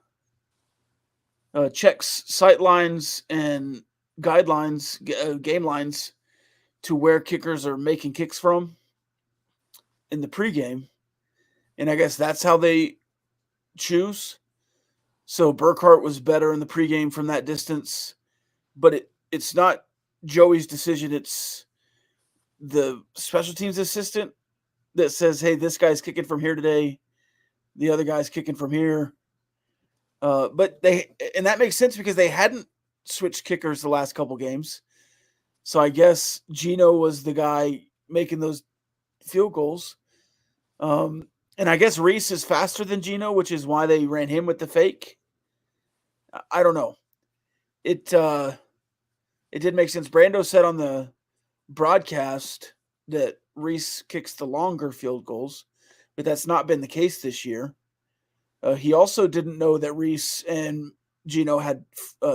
Speaker 2: checks sight lines and guidelines, game lines to where kickers are making kicks from in the pregame, and I guess that's how they choose. So Burkhart was better in the pregame from that distance, but it's not Joey's decision. It's the special teams assistant that says, hey, this guy's kicking from here today. The other guy's kicking from here. And that makes sense because they hadn't switched kickers the last couple games. So I guess Gino was the guy making those field goals. And I guess Reese is faster than Gino, which is why they ran him with the fake. I don't know. It did make sense. Brando said on the broadcast that Reese kicks the longer field goals, but that's not been the case this year. He also didn't know that Reese and Gino had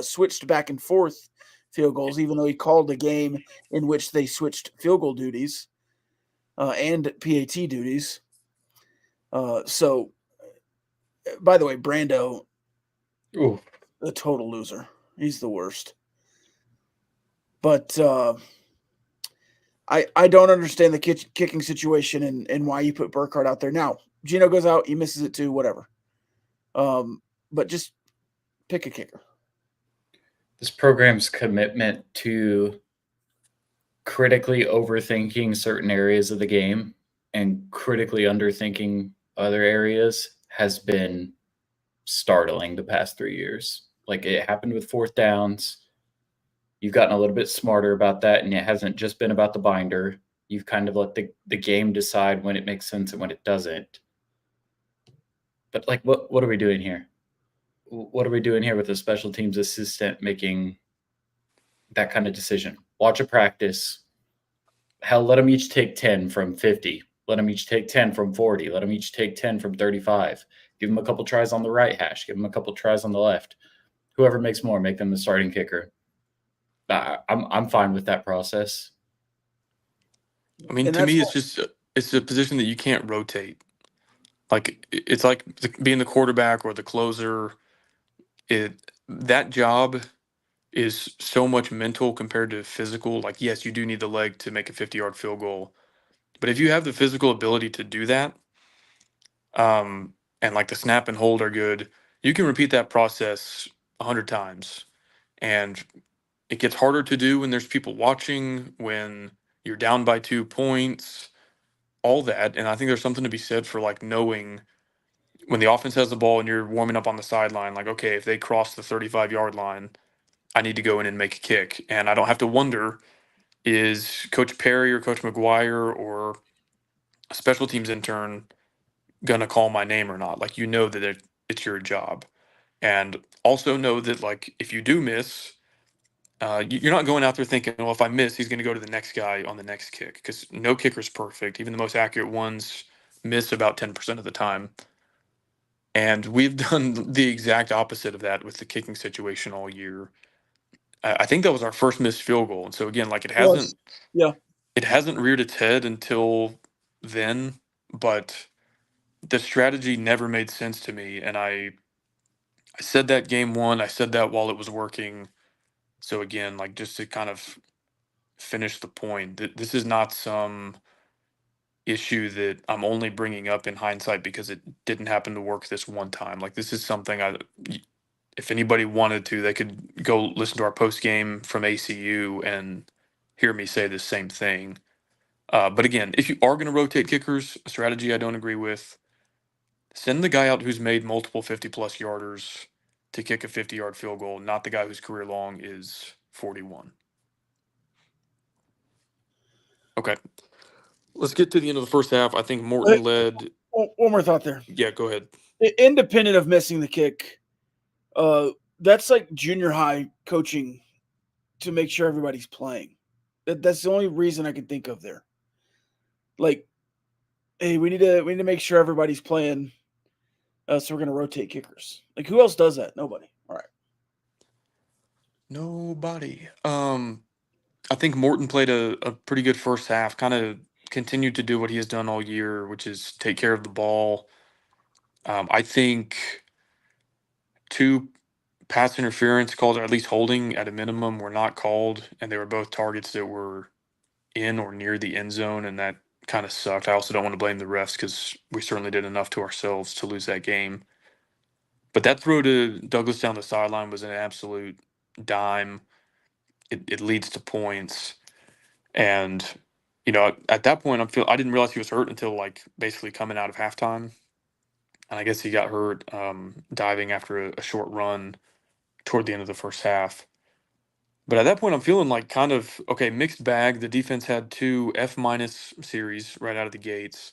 Speaker 2: switched back and forth field goals, even though he called a game in which they switched field goal duties and PAT duties. So, by the way, Brando,
Speaker 3: Ooh.
Speaker 2: a total loser. He's the worst. But I don't understand the kicking situation and why you put Burkhardt out there. Now, Gino goes out, he misses it too, whatever. But just pick a kicker.
Speaker 3: This program's commitment to critically overthinking certain areas of the game and critically underthinking other areas has been startling the past 3 years. Like, it happened with fourth downs. You've gotten a little bit smarter about that, and it hasn't just been about the binder. You've kind of let the game decide when it makes sense and when it doesn't. But, like, what are we doing here? What are we doing here with a special teams assistant making that kind of decision? Watch a practice. Hell, let them each take 10 from 50. Let them each take 10 from 40. Let them each take 10 from 35. Give them a couple tries on the right hash. Give them a couple tries on the left. Whoever makes more, make them the starting kicker. I'm fine with that process.
Speaker 4: I mean,
Speaker 2: And
Speaker 4: to
Speaker 2: that's
Speaker 4: me,
Speaker 2: what-
Speaker 4: it's a position that you can't rotate. Like it's like being the quarterback or the closer. That job is so much mental compared to physical. Like, yes, you do need the leg to make a 50-yard field goal, but if you have the physical ability to do that, and like the snap and hold are good, you can repeat that process 100 times, and it gets harder to do when there's people watching, when you're down by 2 points, all that. And I think there's something to be said for like knowing when the offense has the ball and you're warming up on the sideline, like, okay, if they cross the 35-yard line, I need to go in and make a kick. And I don't have to wonder, is Coach Perry or Coach McGuire or a special teams intern going to call my name or not? Like, you know that it's your job. And also know that, like, if you do miss, you're not going out there thinking, well, if I miss, he's going to go to the next guy on the next kick, because no kicker's perfect. Even the most accurate ones miss about 10% of the time. And we've done the exact opposite of that with the kicking situation all year. I think that was our first missed field goal. And so again, like
Speaker 2: was. Yeah.
Speaker 4: it hasn't reared its head until then, but the strategy never made sense to me. And I said that game one, I said that while it was working. So again, like, just to kind of finish the point, this is not some issue that I'm only bringing up in hindsight because it didn't happen to work this one time. Like, this is something if anybody wanted to, they could go listen to our post game from ACU and hear me say the same thing. But again, if you are going to rotate kickers, a strategy I don't agree with, send the guy out who's made multiple 50-plus yarders to kick a 50-yard field goal, not the guy whose career long is 41. Okay. Let's get to the end of the first half. I think Morton led.
Speaker 2: One more thought there.
Speaker 4: Yeah, go ahead.
Speaker 2: Independent of missing the kick, that's like junior high coaching to make sure everybody's playing. That's the only reason I can think of there. Like, hey, we need to make sure everybody's playing. So we're going to rotate kickers. Like, who else does that? Nobody. All right.
Speaker 4: Nobody. I think Morton played a pretty good first half, kind of continued to do what he has done all year, which is take care of the ball. I think 2 pass interference calls, or at least holding at a minimum, were not called, and they were both targets that were in or near the end zone, and that kind of sucked. I also don't want to blame the refs because we certainly did enough to ourselves to lose that game. But that throw to Douglas down the sideline was an absolute dime. It leads to points. And, at that point, I didn't realize he was hurt until, like, basically coming out of halftime. And I guess he got hurt diving after a short run toward the end of the first half. But at that point, I'm feeling like kind of, okay, mixed bag. The defense had 2 F- series right out of the gates.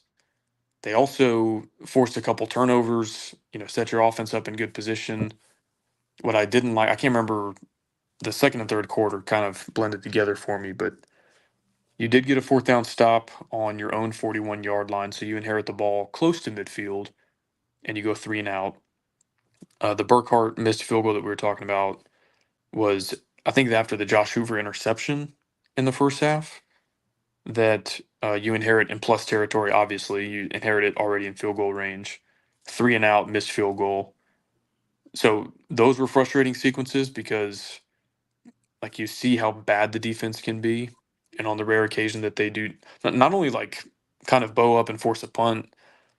Speaker 4: They also forced a couple turnovers, set your offense up in good position. What I didn't like, I can't remember, the second and third quarter kind of blended together for me, but you did get a 4th down stop on your own 41-yard line, so you inherit the ball close to midfield, and you go 3 and out. The Burkhart missed field goal that we were talking about was, I think, after the Josh Hoover interception in the first half that you inherit in plus territory. Obviously, you inherit it already in field goal range. 3 and out, missed field goal. So those were frustrating sequences because, like, you see how bad the defense can be, and on the rare occasion that they do not only like kind of bow up and force a punt,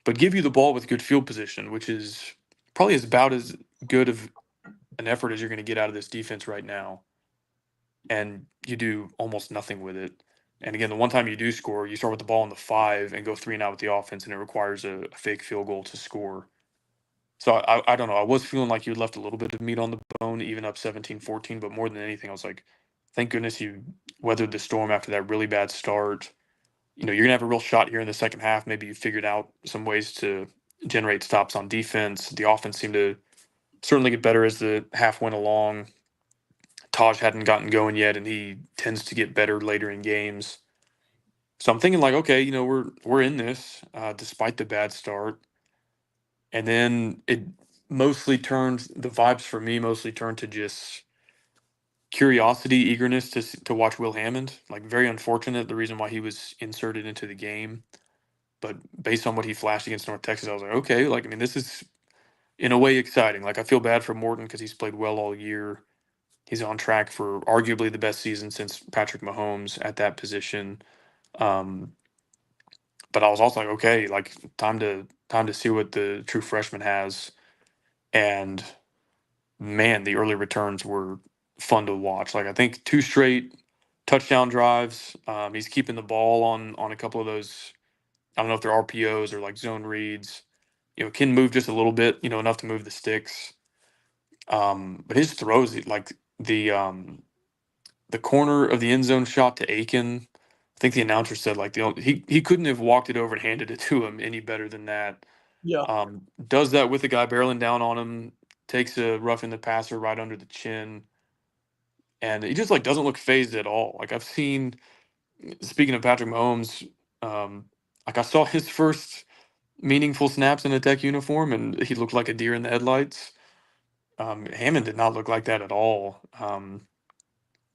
Speaker 4: but give you the ball with good field position, which is probably about as good of an effort as you're going to get out of this defense right now. And you do almost nothing with it. And again, the one time you do score, you start with the ball on the 5 and go 3 and out with the offense, and it requires a fake field goal to score. So I don't know. I was feeling like you left a little bit of meat on the bone, even up 17-14. But more than anything, I was like, thank goodness you weathered the storm after that really bad start. You're going to have a real shot here in the second half. Maybe you figured out some ways to generate stops on defense. The offense seemed to certainly get better as the half went along. Taj hadn't gotten going yet, and he tends to get better later in games. So I'm thinking like, okay, we're in this despite the bad start. And then the vibes for me mostly turned to just curiosity, eagerness to watch Will Hammond. Like, very unfortunate the reason why he was inserted into the game, but based on what he flashed against North Texas, I was like, okay, like, I mean, this is in a way exciting. Like, I feel bad for Morton because he's played well all year. He's on track for arguably the best season since Patrick Mahomes at that position. Um, but I was also like, okay, like, time to see what the true freshman has. And man, the early returns were fun to watch. Like, I think 2 straight touchdown drives. He's keeping the ball on a couple of those. I don't know if they're RPOs or like zone reads. Can move just a little bit. Enough to move the sticks. But his throws, like the corner of the end zone shot to Aiken. I think the announcer said like he couldn't have walked it over and handed it to him any better than that.
Speaker 2: Yeah.
Speaker 4: Does that with the guy barreling down on him, takes a roughing the passer right under the chin, and he just like doesn't look phased at all. Like, I've seen, speaking of Patrick Mahomes, like I saw his first meaningful snaps in a Tech uniform, and he looked like a deer in the headlights. Hammond did not look like that at all.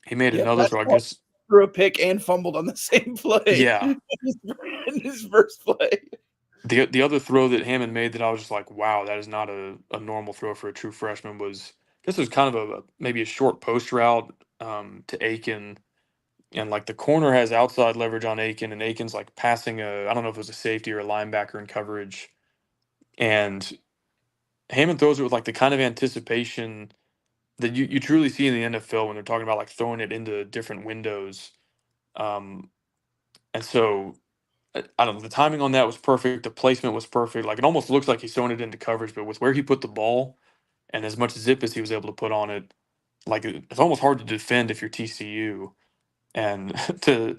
Speaker 4: He made
Speaker 2: Yeah,
Speaker 4: another
Speaker 2: that's
Speaker 4: throw, I
Speaker 2: why
Speaker 4: guess.
Speaker 2: threw a pick and fumbled on the same play.
Speaker 4: Yeah,
Speaker 2: In his first play.
Speaker 4: the other throw that Hammond made that I was just like, wow, that is not a normal throw for a true freshman. I guess it was kind of maybe a short post route to Aiken, and like the corner has outside leverage on Aiken, and Aiken's like passing I don't know if it was a safety or a linebacker in coverage, and Hammond throws it with like the kind of anticipation that you truly see in the NFL when they're talking about like throwing it into different windows. Um, and so I don't know, the timing on that was perfect. The placement was perfect. Like, it almost looks like he's throwing it into coverage, but with where he put the ball and as much zip as he was able to put on it, like, it's almost hard to defend if you're TCU. And to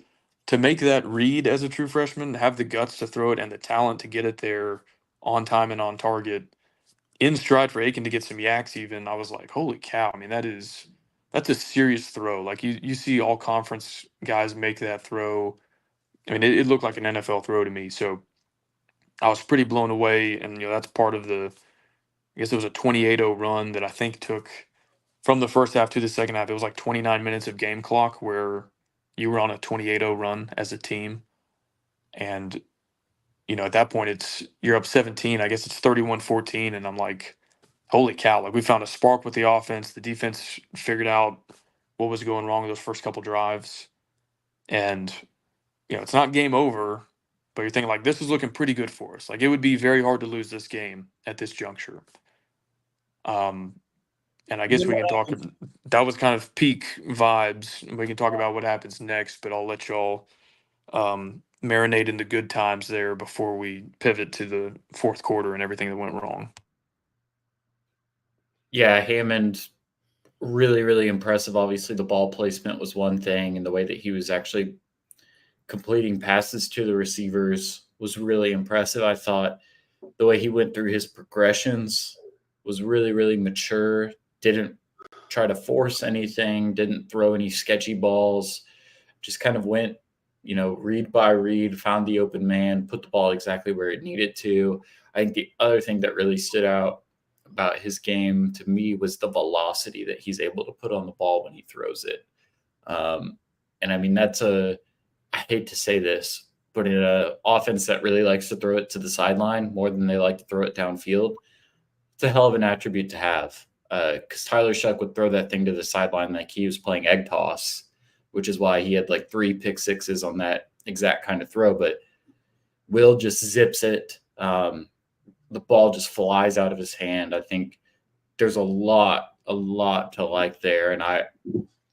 Speaker 4: make that read as a true freshman, have the guts to throw it and the talent to get it there on time and on target, in stride for Aiken to get some yaks even, I was like, holy cow. I mean, that's a serious throw. Like, you see all conference guys make that throw. I mean, it looked like an NFL throw to me. So I was pretty blown away. And, that's part of I guess it was a 28-0 run that I think took from the first half to the second half. It was like 29 minutes of game clock where you were on a 28-0 run as a team. And, at that point, you're up 17. I guess it's 31-14. And I'm like, holy cow. Like, we found a spark with the offense. The defense figured out what was going wrong with those first couple drives. And, it's not game over, but you're thinking like, this is looking pretty good for us. Like, it would be very hard to lose this game at this juncture. And I guess we can talk. That was kind of peak vibes. We can talk about what happens next, but I'll let y'all marinate in the good times there before we pivot to the fourth quarter and everything that went wrong.
Speaker 3: Yeah, Hammond, really, really impressive. Obviously, the ball placement was one thing, and the way that he was actually completing passes to the receivers was really impressive. I thought the way he went through his progressions was really, really mature. Didn't try to force anything, didn't throw any sketchy balls, just kind of went, read by read, found the open man, put the ball exactly where it needed to. I think the other thing that really stood out about his game to me was the velocity that he's able to put on the ball when he throws it. And I mean, I hate to say this, but in an offense that really likes to throw it to the sideline more than they like to throw it downfield, it's a hell of an attribute to have. Because Tyler Shuck would throw that thing to the sideline like he was playing egg toss, which is why he had like 3 pick sixes on that exact kind of throw. But Will just zips it. The ball just flies out of his hand. I think there's a lot to like there. And I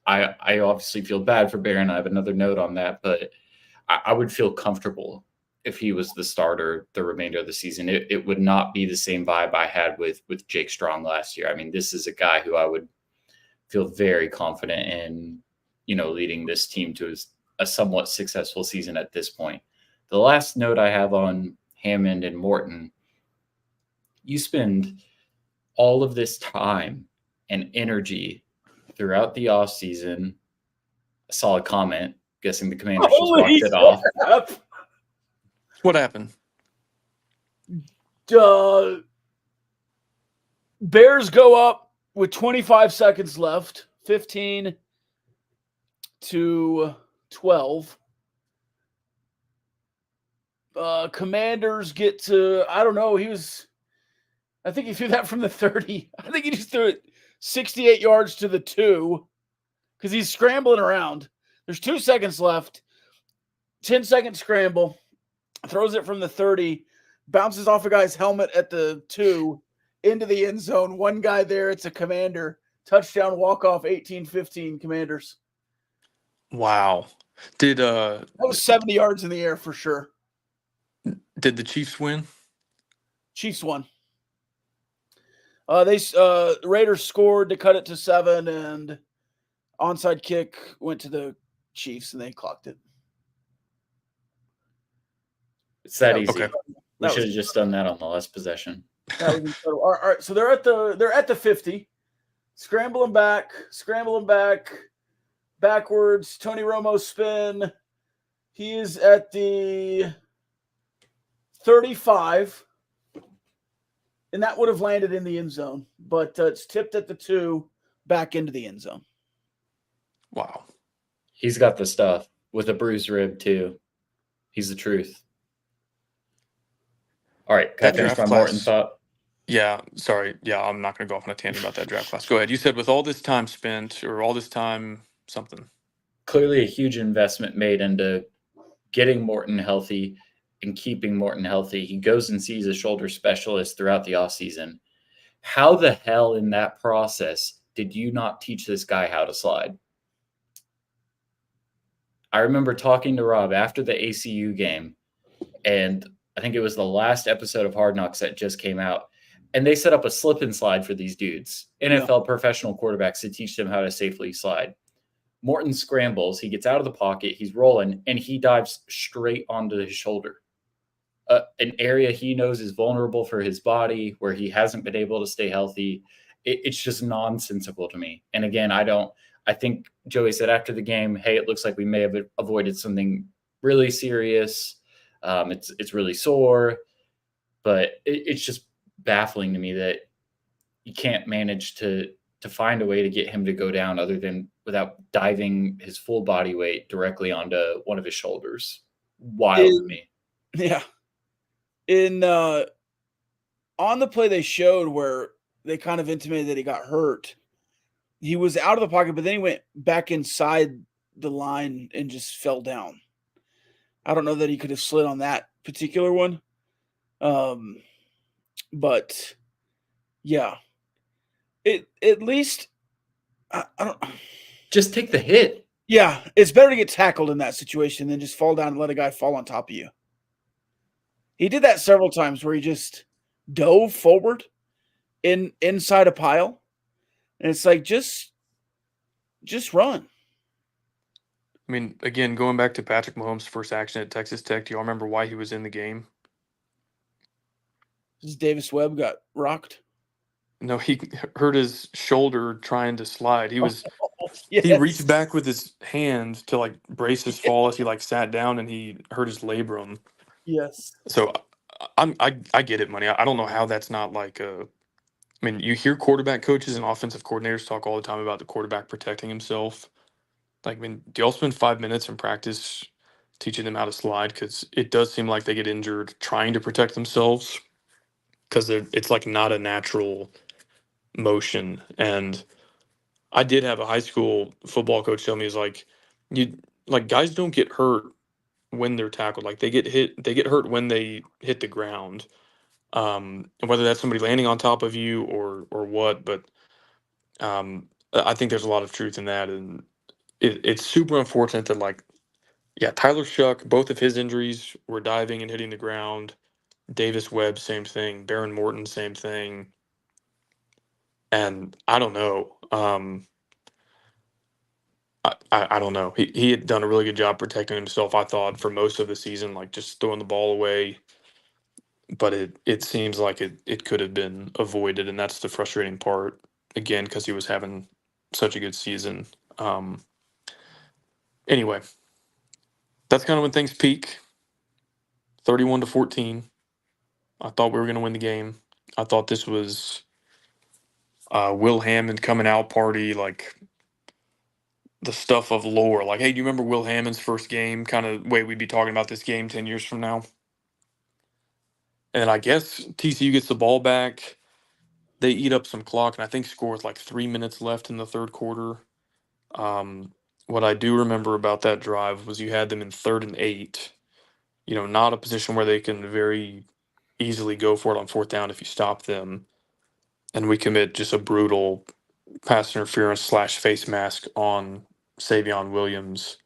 Speaker 3: obviously feel bad for Barron. I have another note on that, but I would feel comfortable if he was the starter the remainder of the season. It would not be the same vibe I had with Jake Strong last year. I mean, this is a guy who I would feel very confident in, leading this team to a somewhat successful season at this point. The last note I have on Hammond and Morton, you spend all of this time and energy throughout the offseason. I saw a comment, guessing the Commanders just walked it off.
Speaker 4: What happened?
Speaker 2: Bears go up with 25 seconds left, 15-12. Commanders get to, I don't know, I think he threw that from the 30. I think he just threw it 68 yards to the 2 because he's scrambling around. There's 2 seconds left, 10-second scramble, throws it from the 30, bounces off a guy's helmet at the 2 into the end zone. One guy there, it's a Commander. Touchdown, walk-off, 18-15 Commanders.
Speaker 4: Wow.
Speaker 2: That was 70 yards in the air for sure.
Speaker 4: Did the Chiefs win?
Speaker 2: Chiefs won. Raiders scored to cut it to 7, and onside kick went to the Chiefs, and they clocked it.
Speaker 3: It's that easy.
Speaker 4: Okay.
Speaker 3: We should have just done that on the last possession.
Speaker 2: That was incredible. All right, so they're at the 50, scrambling back, backwards. Tony Romo spin. He is at the 35, and that would have landed in the end zone, but it's tipped at the 2, back into the end zone.
Speaker 4: Wow.
Speaker 3: He's got the stuff with a bruised rib too. He's the truth. All right, can I finish my Morton thought?
Speaker 4: Yeah, sorry. Yeah, I'm not going to go off on a tangent about that draft class. Go ahead. You said with all this time spent, or all this time something.
Speaker 3: Clearly a huge investment made into getting Morton healthy and keeping Morton healthy. He goes and sees a shoulder specialist throughout the offseason. How the hell in that process did you not teach this guy how to slide? I remember talking to Rob after the ACU game, and I think it was the last episode of Hard Knocks that just came out, and they set up a slip and slide for these dudes, NFL professional quarterbacks, to teach them how to safely slide. Morton scrambles, he gets out of the pocket, he's rolling, and he dives straight onto his shoulder. An area he knows is vulnerable for his body, where he hasn't been able to stay healthy. It's just nonsensical to me. And again, I think Joey said after the game, hey, it looks like we may have avoided something really serious. It's really sore, but it's just baffling to me that you can't manage to find a way to get him to go down other than without diving his full body weight directly onto one of his shoulders. Wild to me.
Speaker 2: Yeah. On the play they showed where they kind of intimated that he got hurt, he was out of the pocket, but then he went back inside the line and just fell down. I don't know that he could have slid on that particular one. But yeah, at least I don't
Speaker 3: just take the hit.
Speaker 2: Yeah, it's better to get tackled in that situation than just fall down and let a guy fall on top of you. He did that several times where he just dove forward inside a pile. And it's like, just run.
Speaker 4: I mean, again, going back to Patrick Mahomes' first action at Texas Tech, do y'all remember why he was in the game?
Speaker 2: Davis Webb got rocked.
Speaker 4: No, he hurt his shoulder trying to slide. He was
Speaker 2: Yes.
Speaker 4: He reached back with his hand to like brace his fall as he like sat down, and he hurt his labrum.
Speaker 2: Yes.
Speaker 4: So I get it, money. I don't know how that's not like a. I mean, you hear quarterback coaches and offensive coordinators talk all the time about the quarterback protecting himself. Like, I mean, do y'all spend 5 minutes in practice teaching them how to slide? Because it does seem like they get injured trying to protect themselves because it's like not a natural motion. And I did have a high school football coach tell me, is like, guys don't get hurt when they're tackled. Like, they get hurt when they hit the ground. Whether that's somebody landing on top of you or what, but I think there's a lot of truth in that, and it's super unfortunate that like Yeah, Tyler Shuck, both of his injuries were diving and hitting the ground. Davis Webb, same thing. Baron Morton, same thing. And I don't know. I don't know. He had done a really good job protecting himself, I thought, for most of the season, like just throwing the ball away. But it seems like it could have been avoided, and that's the frustrating part. Again, because he was having such a good season. Anyway, that's kind of when things peak. 31-14. I thought we were going to win the game. I thought this was Will Hammond coming out party, like the stuff of lore. Like, hey, do you remember Will Hammond's first game? Kind of way we'd be talking about this game 10 years from now. And I guess TCU gets the ball back. They eat up some clock, and I think score with like 3 minutes left in the third quarter. What I do remember about that drive was you had them in 3rd and 8. Not a position where they can very easily go for it on 4th down if you stop them. And we commit just a brutal pass interference / face mask on Savion Williams.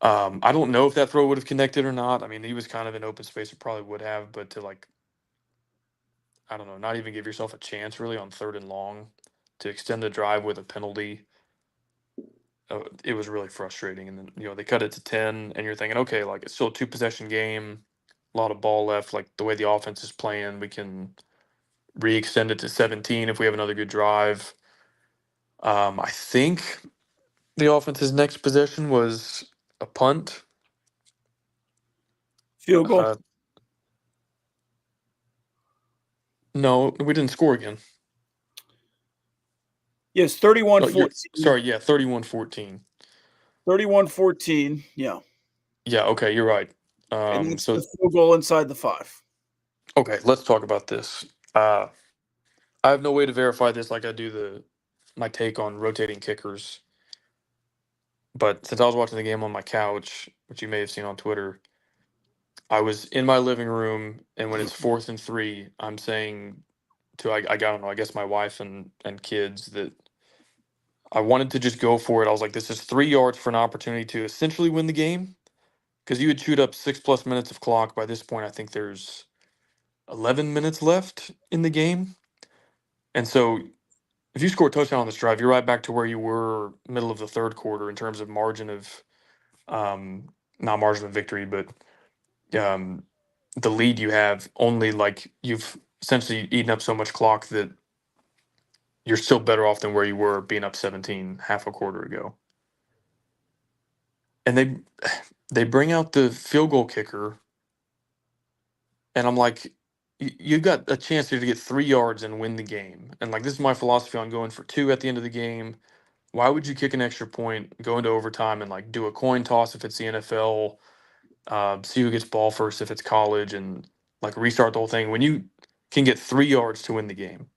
Speaker 4: I don't know if that throw would have connected or not. I mean, he was kind of in open space. It probably would have, but to I don't know, not even give yourself a chance really on 3rd and long to extend the drive with a penalty. It was really frustrating. And then, they cut it to 10 and you're thinking, okay, like it's still a 2-possession game, a lot of ball left. Like the way the offense is playing, we can re-extend it to 17 if we have another good drive. I think the offense's next possession was a punt.
Speaker 2: Field goal.
Speaker 4: No, we didn't score again.
Speaker 2: Yes, 31-14.
Speaker 4: Sorry, yeah, 31-14.
Speaker 2: 31-14, yeah.
Speaker 4: Yeah, okay, you're right.
Speaker 2: And that's the field goal inside the 5.
Speaker 4: Okay, let's talk about this. I have no way to verify this like I do my take on rotating kickers. But since I was watching the game on my couch, which you may have seen on Twitter, I was in my living room, and when it's 4th and 3, I'm saying to I don't know, I guess my wife and kids that I wanted to just go for it. I was like, this is 3 yards for an opportunity to essentially win the game, because you would chewed up 6+ minutes of clock. By this point, I think there's 11 minutes left in the game. And so if you score a touchdown on this drive, you're right back to where you were middle of the third quarter in terms of margin of, not margin of victory, but the lead you have. Only like you've essentially eaten up so much clock that you're still better off than where you were being up 17 half a quarter ago. And they bring out the field goal kicker, and I'm like, you've got a chance here to get 3 yards and win the game. And like, this is my philosophy on going for 2 at the end of the game. Why would you kick an extra point, go into overtime, and like do a coin toss if it's the NFL, see who gets ball first if it's college, and like restart the whole thing when you can get 3 yards to win the game?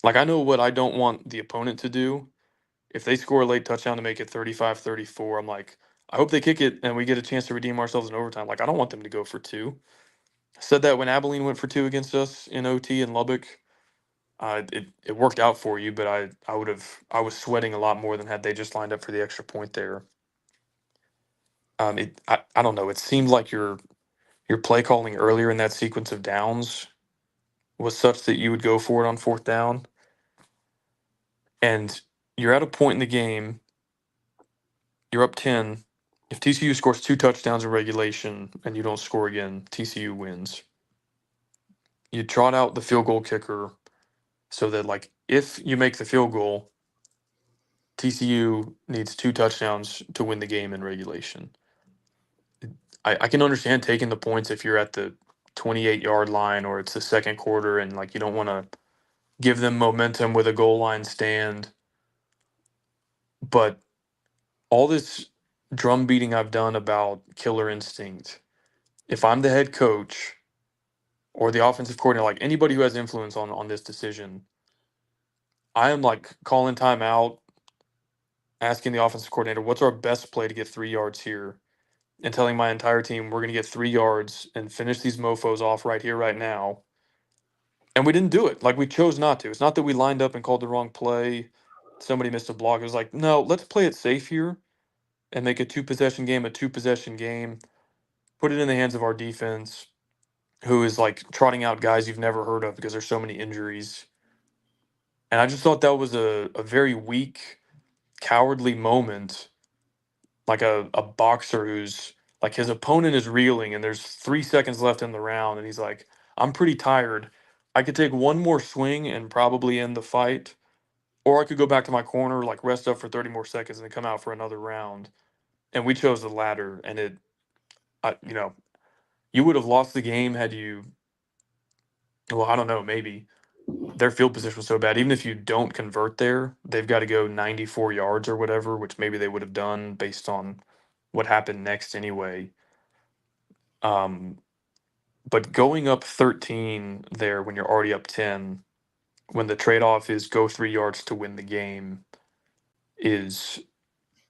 Speaker 4: Like, I know what I don't want the opponent to do. If they score a late touchdown to make it 35-34, I'm like, I hope they kick it and we get a chance to redeem ourselves in overtime. Like, I don't want them to go for 2. I said that when Abilene went for 2 against us in OT in Lubbock. It worked out for you, but I was sweating a lot more than had they just lined up for the extra point there. I don't know. It seemed like your play calling earlier in that sequence of downs was such that you would go for it on 4th down, and you're at a point in the game. You're up 10. If TCU scores 2 touchdowns in regulation and you don't score again, TCU wins. You trot out the field goal kicker so that, like, if you make the field goal, TCU needs 2 touchdowns to win the game in regulation. I can understand taking the points if you're at the 28-yard line or it's the second quarter and, like, you don't want to give them momentum with a goal line stand. But all this drum beating I've done about killer instinct, if I'm the head coach or the offensive coordinator, like anybody who has influence on this decision, I am like calling timeout, asking the offensive coordinator, what's our best play to get 3 yards here? And telling my entire team, we're going to get 3 yards and finish these mofos off right here, right now. And we didn't do it. Like, we chose not to. It's not that we lined up and called the wrong play. Somebody missed a block. It was like, no, let's play it safe here. and make a 2-possession game a 2-possession game, put it in the hands of our defense, who is like trotting out guys you've never heard of because there's so many injuries. And I just thought that was a very weak, cowardly moment, like a boxer who's like his opponent is reeling and there's 3 seconds left in the round and he's like, I'm pretty tired. I could take one more swing and probably end the fight. Or I could go back to my corner, like rest up for 30 more seconds and then come out for another round. And we chose the latter. And you would have lost the game had you, well, I don't know, maybe their field position was so bad. Even if you don't convert there, they've got to go 94 yards or whatever, which maybe they would have done based on what happened next anyway. Um, but going up 13 there when you're already up 10, when the trade off is go 3 yards to win the game, is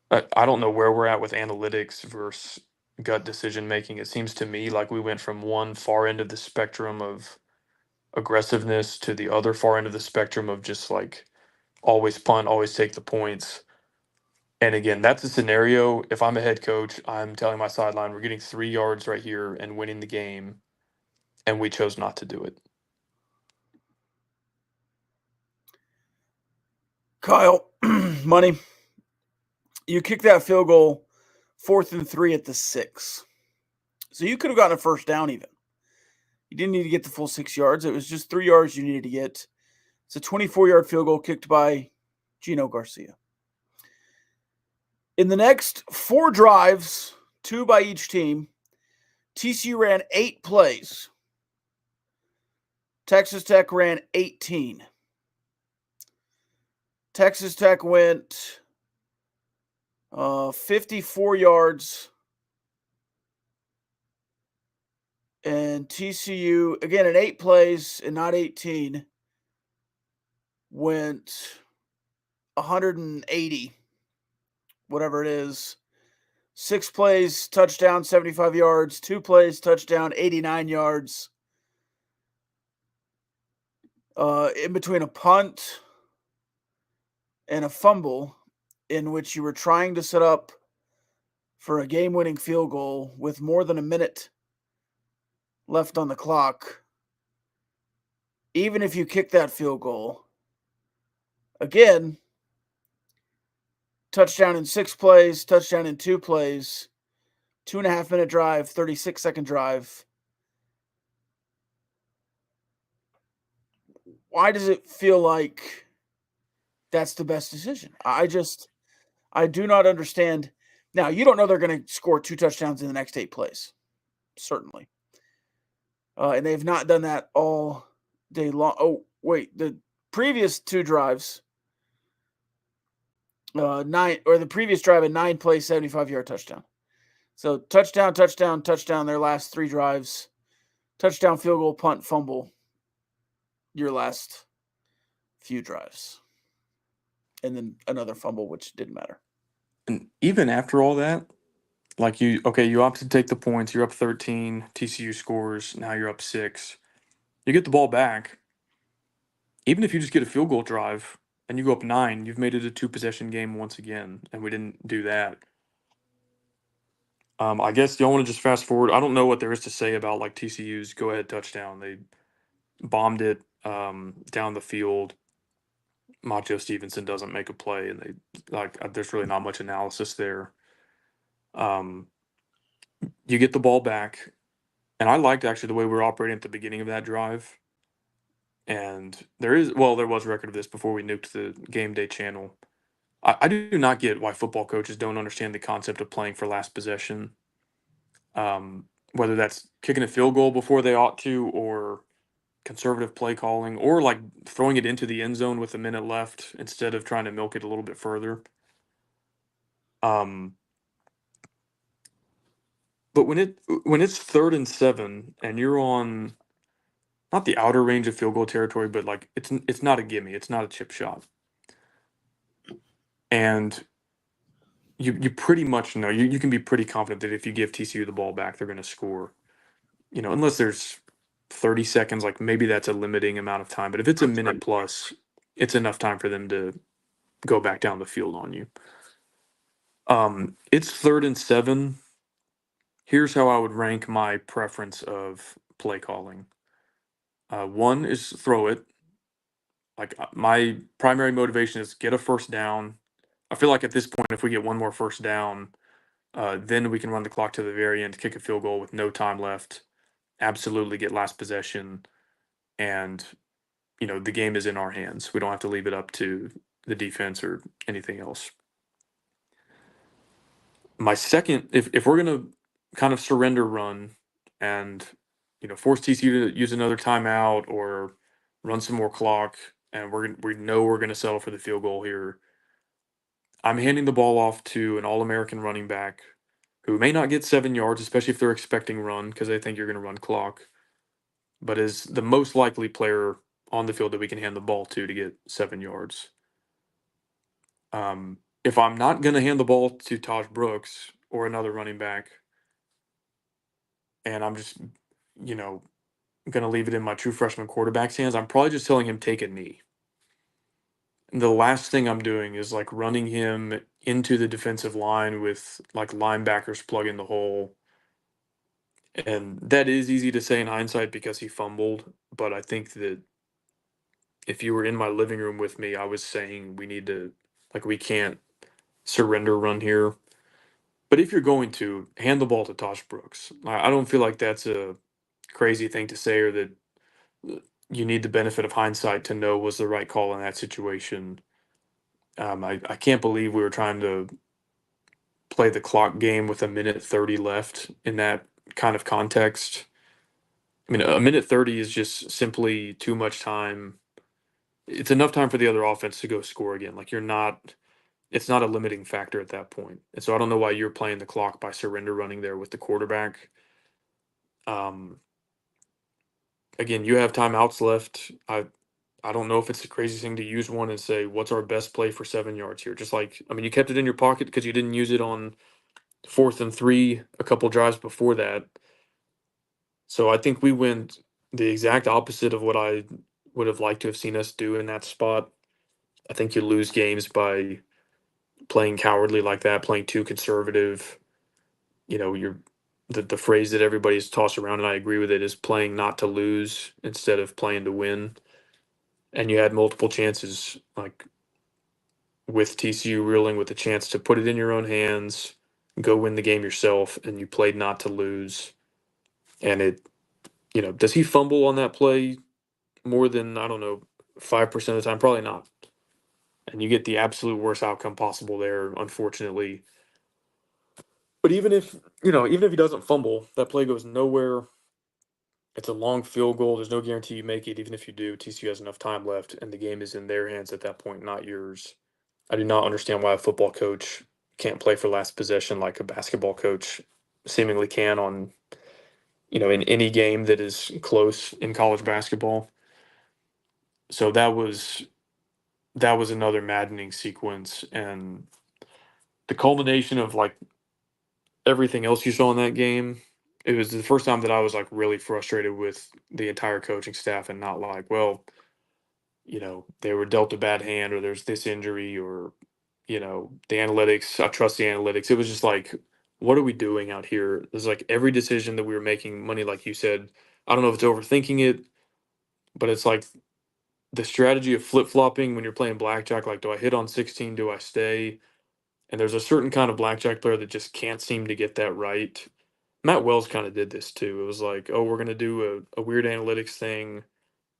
Speaker 4: I don't know where we're at with analytics versus gut decision making. It seems to me like we went from one far end of the spectrum of aggressiveness to the other far end of the spectrum of just like always punt, always take the points. And again, that's a scenario. If I'm a head coach, I'm telling my sideline, we're getting 3 yards right here and winning the game. And we chose not to do it.
Speaker 2: Kyle, money. You kick that field goal 4th and 3 at the 6. So you could have gotten a first down even. You didn't need to get the full 6 yards. It was just 3 yards you needed to get. It's a 24-yard field goal kicked by Gino Garcia. In the next 4 drives, 2 by each team, TCU ran 8 plays. Texas Tech ran 18. Texas Tech went 54 yards. And TCU, again, in 8 plays and not 18, went 180, whatever it is. 6 plays, touchdown, 75 yards. 2 plays, touchdown, 89 yards. In between a punt and a fumble in which you were trying to set up for a game-winning field goal with more than a minute left on the clock. Even if you kick that field goal, again, touchdown in 6 plays, touchdown in 2 plays, 2.5-minute drive, 36-second drive. Why does it feel like that's the best decision? I do not understand. Now, you don't know they're going to score 2 touchdowns in the next 8 plays. Certainly. And they've not done that all day long. Oh, wait. The previous 2 drives, the previous drive, a 9-play, 75-yard touchdown. So touchdown, touchdown, touchdown, their last 3 drives. Touchdown, field goal, punt, fumble, your last few drives. And then another fumble, which didn't matter.
Speaker 4: And even after all that, like you opted to take the points. You're up 13. TCU scores. Now you're up 6. You get the ball back. Even if you just get a field goal drive and you go up 9, you've made it a 2-possession game once again, and we didn't do that. I guess y'all want to just fast forward. I don't know what there is to say about like TCU's go-ahead touchdown. They bombed it down the field. Macho Stevenson doesn't make a play, and there's really not much analysis there. You get the ball back, and I liked actually the way we were operating at the beginning of that drive. And there was a record of this before we nuked the game day channel. I do not get why football coaches don't understand the concept of playing for last possession. Whether that's kicking a field goal before they ought to, or conservative play calling, or like throwing it into the end zone with a minute left instead of trying to milk it a little bit further. But when it's 3rd and 7 and you're on not the outer range of field goal territory, but like it's not a gimme, it's not a chip shot. And you pretty much know, you can be pretty confident that if you give TCU the ball back, they're going to score. Unless there's 30 seconds, like maybe that's a limiting amount of time. But if it's a minute plus, it's enough time for them to go back down the field on you. It's 3rd and 7. Here's how I would rank my preference of play calling. 1 is throw it. My primary motivation is get a first down. I feel like at this point, if we get one more first down, then we can run the clock to the very end, kick a field goal with no time left, absolutely get last possession, and the game is in our hands. We don't have to leave it up to the defense or anything else. My second, if we're gonna kind of surrender run and force TCU to use another timeout or run some more clock, and we know we're gonna settle for the field goal here, I'm handing the ball off to an All-American running back who may not get 7 yards, especially if they're expecting run because they think you're gonna run clock, but is the most likely player on the field that we can hand the ball to get 7 yards. If I'm not going to hand the ball to Taj Brooks or another running back, and I'm just, going to leave it in my true freshman quarterback's hands, I'm probably just telling him take a knee. And the last thing I'm doing is like running him into the defensive line with like linebackers plugging the hole. And that is easy to say in hindsight because he fumbled, but I think that if you were in my living room with me, I was saying we can't surrender run here. But if you're going to hand the ball to Tosh Brooks, I don't feel like that's a crazy thing to say or that you need the benefit of hindsight to know was the right call in that situation. I can't believe we were trying to play the clock game with a minute 30 left in that kind of context. I mean, a minute 30 is just simply too much time. It's enough time for the other offense to go score again. It's not a limiting factor at that point. And so I don't know why you're playing the clock by surrender running there with the quarterback. Again, you have timeouts left. I don't know if it's the crazy thing to use one and say, what's our best play for 7 yards here? You kept it in your pocket because you didn't use it on 4th and 3 a couple drives before that. So I think we went the exact opposite of what I would have liked to have seen us do in that spot. I think you lose games by playing cowardly like that, playing too conservative. You're the phrase that everybody's tossed around, and I agree with it, is playing not to lose instead of playing to win. And you had multiple chances, like with TCU reeling with the chance to put it in your own hands, go win the game yourself, and you played not to lose. And does he fumble on that play more than, I don't know, 5% of the time? Probably not. And you get the absolute worst outcome possible there, unfortunately. But even if he doesn't fumble, that play goes nowhere. It's a long field goal. There's no guarantee you make it. Even if you do, TCU has enough time left, and the game is in their hands at that point, not yours. I do not understand why a football coach can't play for last possession like a basketball coach seemingly can in any game that is close in college basketball. So that was another maddening sequence, and the culmination of like everything else you saw in that game. It was the first time that I was like really frustrated with the entire coaching staff and not like, well, they were dealt a bad hand or there's this injury or, the analytics. I trust the analytics. It was just like, what are we doing out here? There's like every decision that we were making money, like you said. I don't know if it's overthinking it, but it's like the strategy of flip flopping when you're playing blackjack. Like, do I hit on 16? Do I stay? And there's a certain kind of blackjack player that just can't seem to get that right. Matt Wells kind of did this too. It was like, oh, we're going to do a weird analytics thing.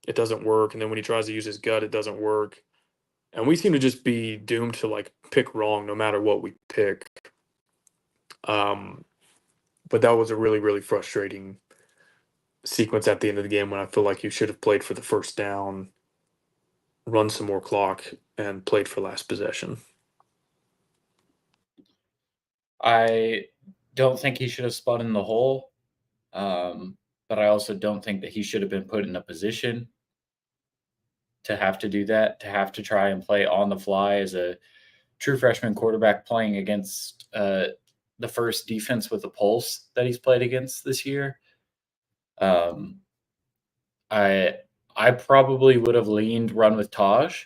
Speaker 4: It doesn't work. And then when he tries to use his gut, it doesn't work. And we seem to just be doomed to like pick wrong no matter what we pick. But that was a really, really frustrating sequence at the end of the game when I feel like you should have played for the first down, run some more clock, and played for last possession.
Speaker 3: I don't think he should have spun in the hole, but I also don't think that he should have been put in a position to have to do that, to have to try and play on the fly as a true freshman quarterback playing against the first defense with a pulse that he's played against this year. I probably would have leaned run with Taj,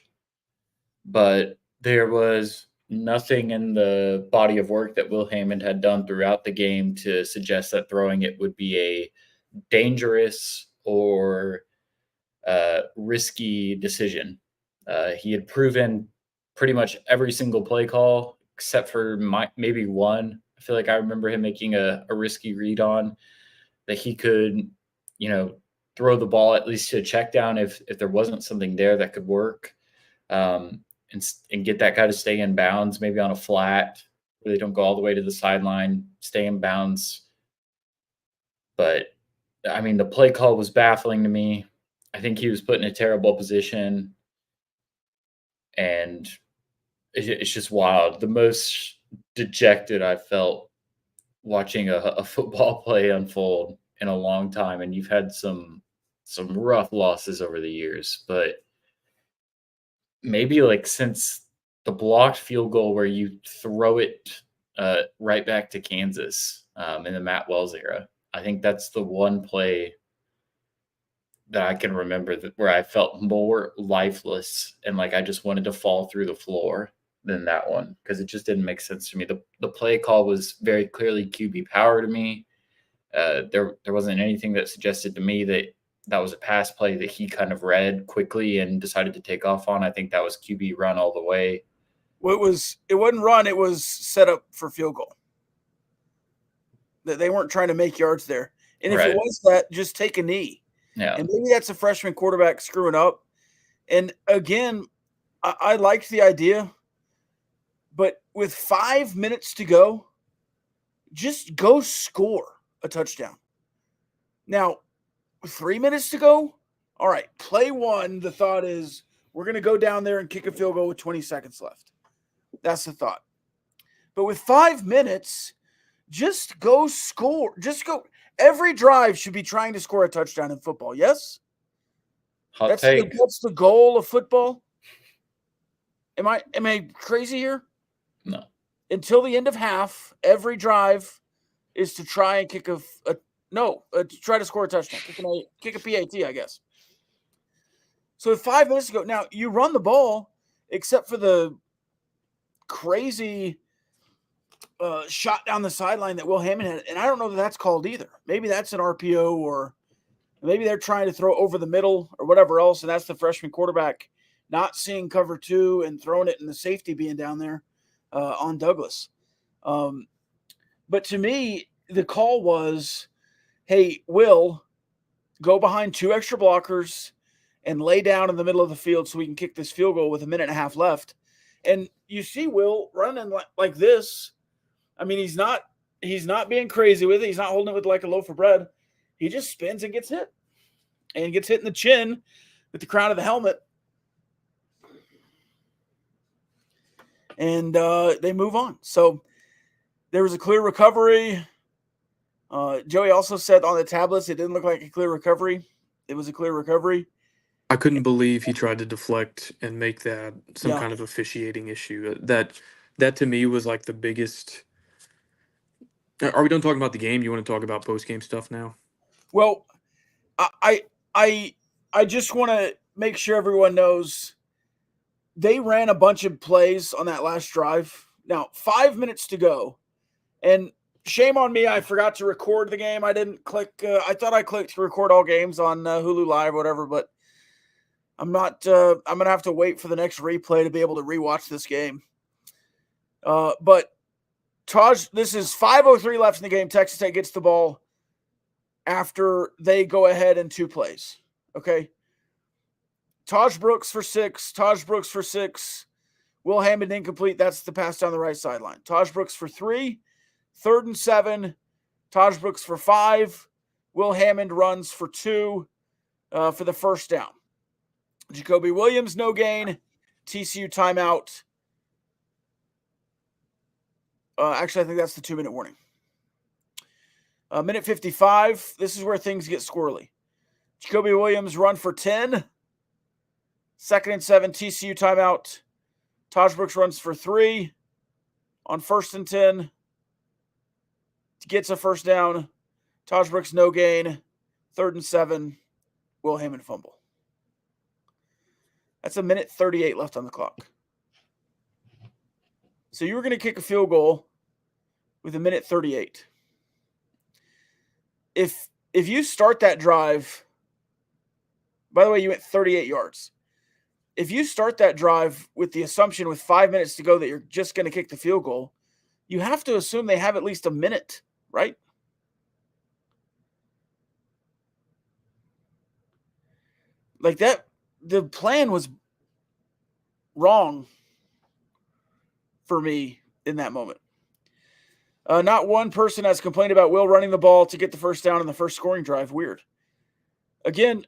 Speaker 3: but there was nothing in the body of work that Will Hammond had done throughout the game to suggest that throwing it would be a dangerous or risky decision. He had proven pretty much every single play call except for maybe one. I feel like I remember him making a risky read on that he could, throw the ball at least to a check down if there wasn't something there that could work, and get that guy to stay in bounds, maybe on a flat where they don't go all the way to the sideline, stay in bounds. But I mean, the play call was baffling to me. I think he was put in a terrible position, and it's just wild. The most dejected I felt watching a football play unfold in a long time, and you've had some rough losses over the years, but maybe like since the blocked field goal where you throw it right back to Kansas in the Matt Wells era, I think that's the one play that I can remember where I felt more lifeless and like I just wanted to fall through the floor than that one, because it just didn't make sense to me. The play call was very clearly QB power to me. There wasn't anything that suggested to me that was a pass play that he kind of read quickly and decided to take off on. I think that was QB run all the way.
Speaker 2: Well, it wasn't run. It was set up for field goal. That they weren't trying to make yards there. And if it was that, just take a knee.
Speaker 3: Yeah.
Speaker 2: And maybe that's a freshman quarterback screwing up. And again, I liked the idea, but with 5 minutes to go, just go score a touchdown. Now, 3 minutes to go, all right, play one. The thought is we're going to go down there and kick a field goal with 20 seconds left. That's the thought. But with 5 minutes, just go score. Just go. Every drive should be trying to score a touchdown in football, yes?
Speaker 3: Hot take.
Speaker 2: That's the goal of football? Am I crazy here?
Speaker 3: No.
Speaker 2: Until the end of half, every drive is to try and kick to try to score a touchdown. Kick a PAT, I guess. So with 5 minutes to go, now you run the ball, except for the crazy shot down the sideline that Will Hammond had, and I don't know that that's called either. Maybe that's an RPO, or maybe they're trying to throw over the middle or whatever else, and that's the freshman quarterback not seeing cover two and throwing it, and the safety being down there on Douglas. But to me, the call was, hey, Will, go behind two extra blockers and lay down in the middle of the field so we can kick this field goal with a minute and a half left. And you see Will running like this. I mean, he's not being crazy with it. He's not holding it with like a loaf of bread. He just spins and gets hit. And gets hit in the chin with the crown of the helmet. And they move on. So there was a clear recovery. Joey also said on the tablets it didn't look like a clear recovery. It was a clear recovery.
Speaker 4: I couldn't believe he tried to deflect and make that some kind of officiating issue. That to me was like the biggest. Are we done talking about the game? You want to talk about post-game stuff now?
Speaker 2: Well, I just want to make sure everyone knows they ran a bunch of plays on that last drive. Now, 5 minutes to go. And shame on me, I forgot to record the game. I didn't click. I thought I clicked to record all games on Hulu Live or whatever, but I'm not. I'm going to have to wait for the next replay to be able to rewatch this game. But Taj, this is 5:03 left in the game. Texas Tech gets the ball after they go ahead in two plays. Okay. Taj Brooks for six. Will Hammond incomplete. That's the pass down the right sideline. Taj Brooks for 3. 3rd and 7. Taj Brooks for 5. Will Hammond runs for 2 for the first down. Jacoby Williams, no gain. TCU timeout. Actually, I think that's the 2-minute warning. Minute 55. This is where things get squirrely. Jacoby Williams run for 10. 2nd and 7. TCU timeout. Taj Brooks runs for 3 on 1st and 10. Gets a first down. Taj Brooks no gain. 3rd and 7. Will Hammond fumble. That's a minute 38 left on the clock. So you were going to kick a field goal with 1:38. If you start that drive, by the way, you went 38 yards. If you start that drive with the assumption with 5 minutes to go that you're just going to kick the field goal, you have to assume they have at least a minute, right? Like that, the plan was wrong for me in that moment. Not one person has complained about Will running the ball to get the first down in the first scoring drive. Weird. Again,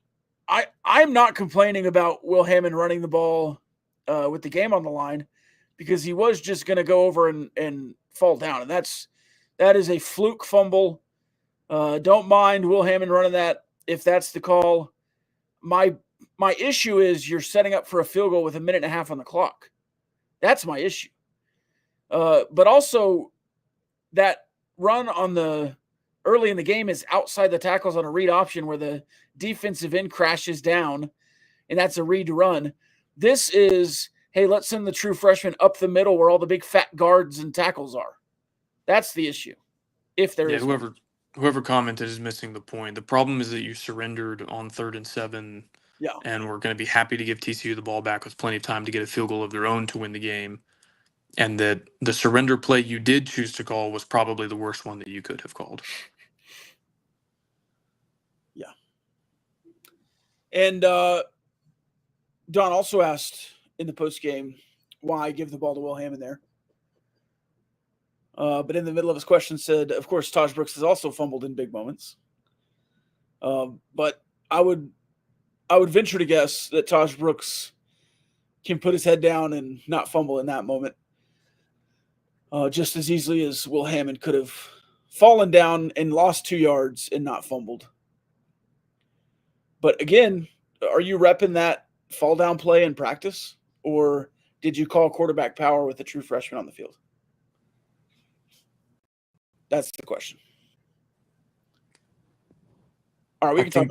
Speaker 2: I'm not complaining about Will Hammond running the ball with the game on the line because he was just going to go over and fall down. And that is a fluke fumble. Don't mind Will Hammond running that if that's the call. My issue is you're setting up for a field goal with 1.5 minutes on the clock. That's my issue. But also that run on the early in the game is outside the tackles on a read option where the defensive end crashes down, and that's a read run. This is, hey, let's send the true freshman up the middle where all the big fat guards and tackles are. That's the issue. If there is
Speaker 4: whoever commented is missing the point. The problem is that you surrendered on 3rd and 7.
Speaker 2: Yeah.
Speaker 4: And we're going to be happy to give TCU the ball back with plenty of time to get a field goal of their own to win the game. And that the surrender play you did choose to call was probably the worst one that you could have called.
Speaker 2: Yeah. And Don also asked in the postgame why give the ball to Will Hammond there. But in the middle of his question said, of course, Taj Brooks has also fumbled in big moments. But I would venture to guess that Taj Brooks can put his head down and not fumble in that moment. Just as easily as Will Hammond could have fallen down and lost 2 yards and not fumbled. But again, are you repping that fall down play in practice? Or did you call quarterback power with a true freshman on the field? That's the question. All right, we can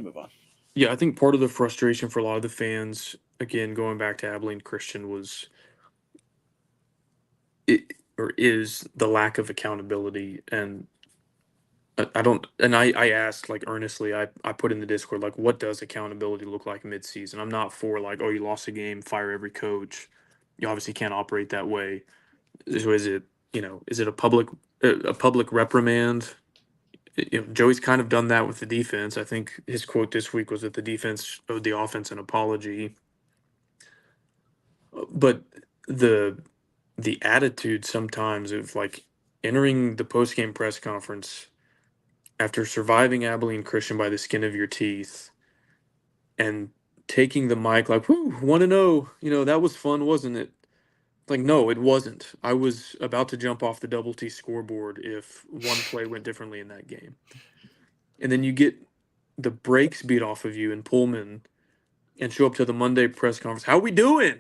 Speaker 2: move on.
Speaker 4: Yeah, I think part of the frustration for a lot of the fans, again, going back to Abilene Christian, is the lack of accountability. And I asked, like, earnestly, I put in the Discord, like, what does accountability look like mid-season? I'm not for, like, oh, you lost a game, fire every coach. You obviously can't operate that way. So is it a public reprimand? Joey's kind of done that with the defense. I think his quote this week was that the defense owed the offense an apology. But the attitude sometimes of, like, entering the post-game press conference after surviving Abilene Christian by the skin of your teeth and taking the mic like, whoo, 1-0, that was fun, wasn't it? Like, no, it wasn't. I was about to jump off the double T scoreboard if one play went differently in that game. And then you get the brakes beat off of you in Pullman and show up to the Monday press conference. How we doing?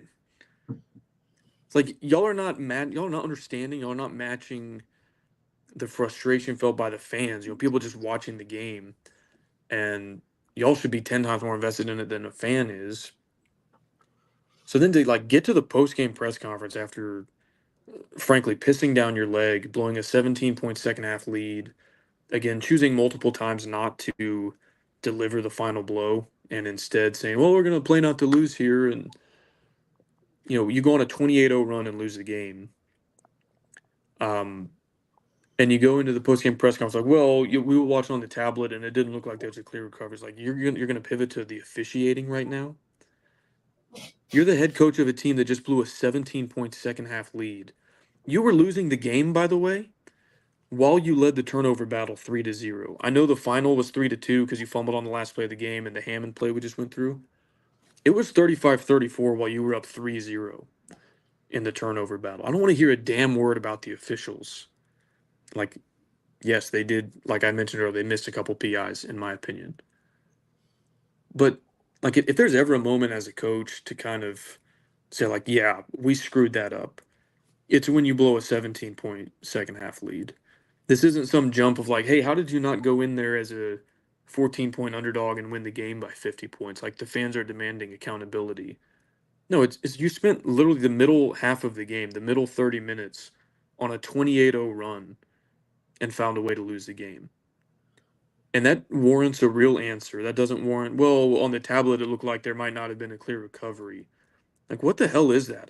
Speaker 4: It's like, y'all are not mad. Y'all are not understanding. Y'all are not matching the frustration felt by the fans. People just watching the game. And y'all should be 10 times more invested in it than a fan is. So then to, like, get to the post-game press conference after, frankly, pissing down your leg, blowing a 17-point second-half lead, again, choosing multiple times not to deliver the final blow and instead saying, well, we're going to play not to lose here. And, you go on a 28-0 run and lose the game. And you go into the post-game press conference like, well, we were watching on the tablet and it didn't look like there was a clear recovery. It's like, you're going to pivot to the officiating right now? You're the head coach of a team that just blew a 17-point second-half lead. You were losing the game, by the way, while you led the turnover battle 3-0. I know the final was 3-2 because you fumbled on the last play of the game and the Hammond play we just went through. It was 35-34 while you were up 3-0 in the turnover battle. I don't want to hear a damn word about the officials. Like, yes, they did, like I mentioned earlier, they missed a couple PIs, in my opinion. But, like, if there's ever a moment as a coach to kind of say, like, yeah, we screwed that up, it's when you blow a 17-point second-half lead. This isn't some jump of, like, hey, how did you not go in there as a 14-point underdog and win the game by 50 points? Like, the fans are demanding accountability. No, it's you spent literally the middle half of the game, the middle 30 minutes, on a 28-0 run and found a way to lose the game. And that warrants a real answer. That doesn't warrant, well, on the tablet, it looked like there might not have been a clear recovery. Like, what the hell is that?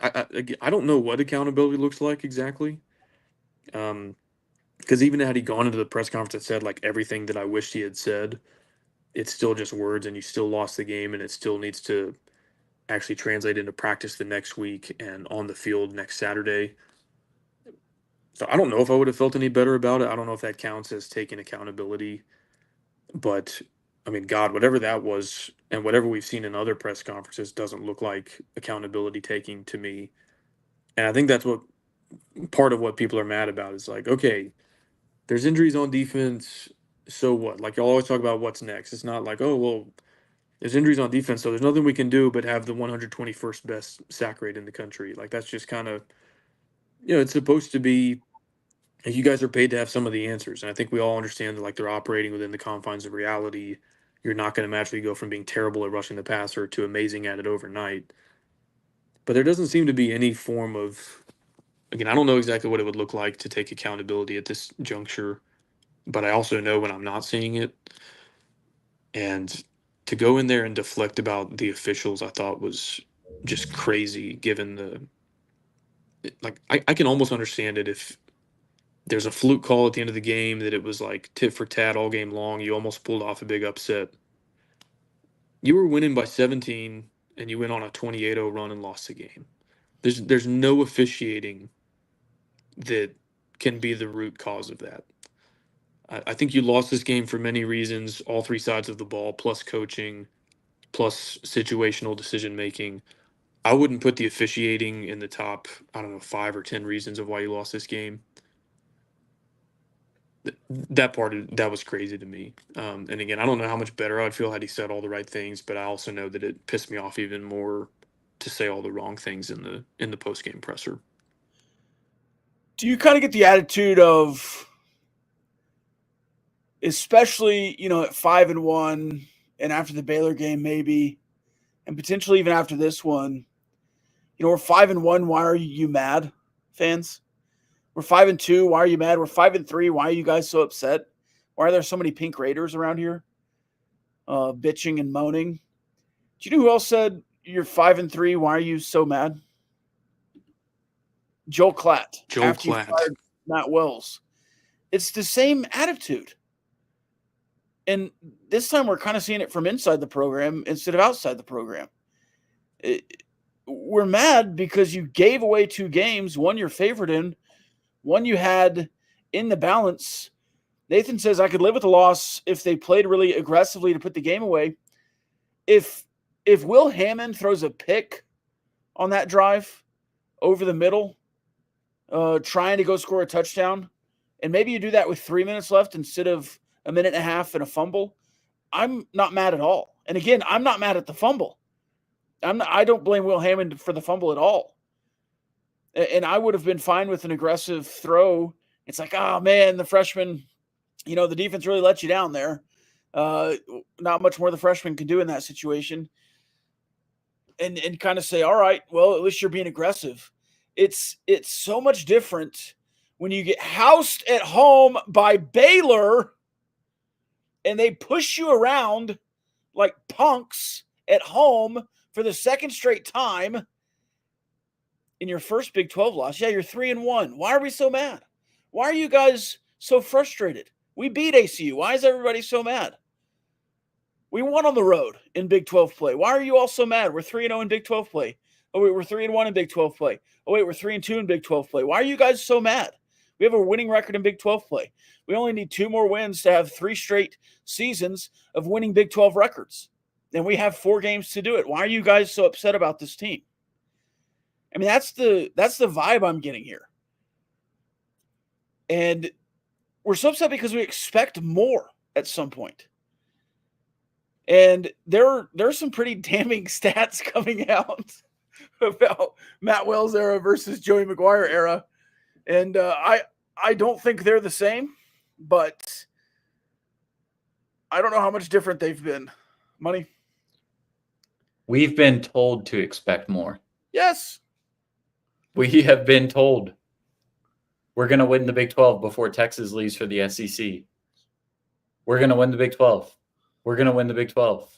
Speaker 4: I don't know what accountability looks like exactly. Because even had he gone into the press conference and said, like, everything that I wished he had said, it's still just words and you still lost the game and it still needs to actually translate into practice the next week and on the field next Saturday. So I don't know if I would have felt any better about it. I don't know if that counts as taking accountability. But I mean, God, whatever that was, and whatever we've seen in other press conferences doesn't look like accountability taking to me. And I think that's what part of what people are mad about is like, okay, there's injuries on defense. So what? Like, you'll always talk about what's next. It's not like, oh, well, there's injuries on defense, so there's nothing we can do but have the 121st best sack rate in the country. Like, that's just kind of, it's supposed to be, you guys are paid to have some of the answers. And I think we all understand that, like, they're operating within the confines of reality. You're not going to magically go from being terrible at rushing the passer to amazing at it overnight. But there doesn't seem to be any form of, again, I don't know exactly what it would look like to take accountability at this juncture, but I also know when I'm not seeing it. And to go in there and deflect about the officials, I thought was just crazy given I can almost understand it if there's a fluke call at the end of the game that it was like tit for tat all game long. You almost pulled off a big upset. You were winning by 17 and you went on a 28-0 run and lost the game. There's no officiating that can be the root cause of that. I think you lost this game for many reasons, all three sides of the ball, plus coaching, plus situational decision making. I wouldn't put the officiating in the top, I don't know, 5 or 10 reasons of why you lost this game. That was crazy to me. And again, I don't know how much better I'd feel had he said all the right things, but I also know that it pissed me off even more to say all the wrong things in the post game presser.
Speaker 2: Do you kind of get the attitude of, especially at 5-1, and after the Baylor game maybe, and potentially even after this one, we're 5-1. Why are you mad, fans? We're 5-2. Why are you mad? We're 5-3. Why are you guys so upset? Why are there so many pink Raiders around here, bitching and moaning? Do you know who else said you're 5-3? Why are you so mad? Joel Klatt. After you fired Matt Wells. It's the same attitude. And this time we're kind of seeing it from inside the program instead of outside the program. We're mad because you gave away 2 games, one you're favored in, one you had in the balance. Nathan says, I could live with the loss if they played really aggressively to put the game away. If Will Hammond throws a pick on that drive over the middle, trying to go score a touchdown, and maybe you do that with 3 minutes left instead of a minute and a half and a fumble, I'm not mad at all. And again, I'm not mad at the fumble. I don't blame Will Hammond for the fumble at all. And I would have been fine with an aggressive throw. It's like, oh man, the freshman, the defense really let you down there. Not much more the freshman can do in that situation. And kind of say, all right, well, at least you're being aggressive. It's so much different when you get housed at home by Baylor and they push you around like punks at home for the second straight time in your first Big 12 loss. Yeah, you're 3-1. Why are we so mad? Why are you guys so frustrated? We beat ACU. Why is everybody so mad? We won on the road in Big 12 play. Why are you all so mad? We're 3-0 in Big 12 play. Oh, wait, we're 3-1 in Big 12 play. Oh, wait, we're 3-2 in Big 12 play. Why are you guys so mad? We have a winning record in Big 12 play. We only need 2 more wins to have 3 straight seasons of winning Big 12 records. And we have 4 games to do it. Why are you guys so upset about this team? I mean, that's the vibe I'm getting here. And we're so upset because we expect more at some point. And there's some pretty damning stats coming out about Matt Wells era versus Joey McGuire era. And I don't think they're the same, but I don't know how much different they've been. Money?
Speaker 3: We've been told to expect more.
Speaker 2: Yes.
Speaker 3: We have been told we're going to win the Big 12 before Texas leaves for the SEC. We're going to win the Big 12. We're going to win the Big 12.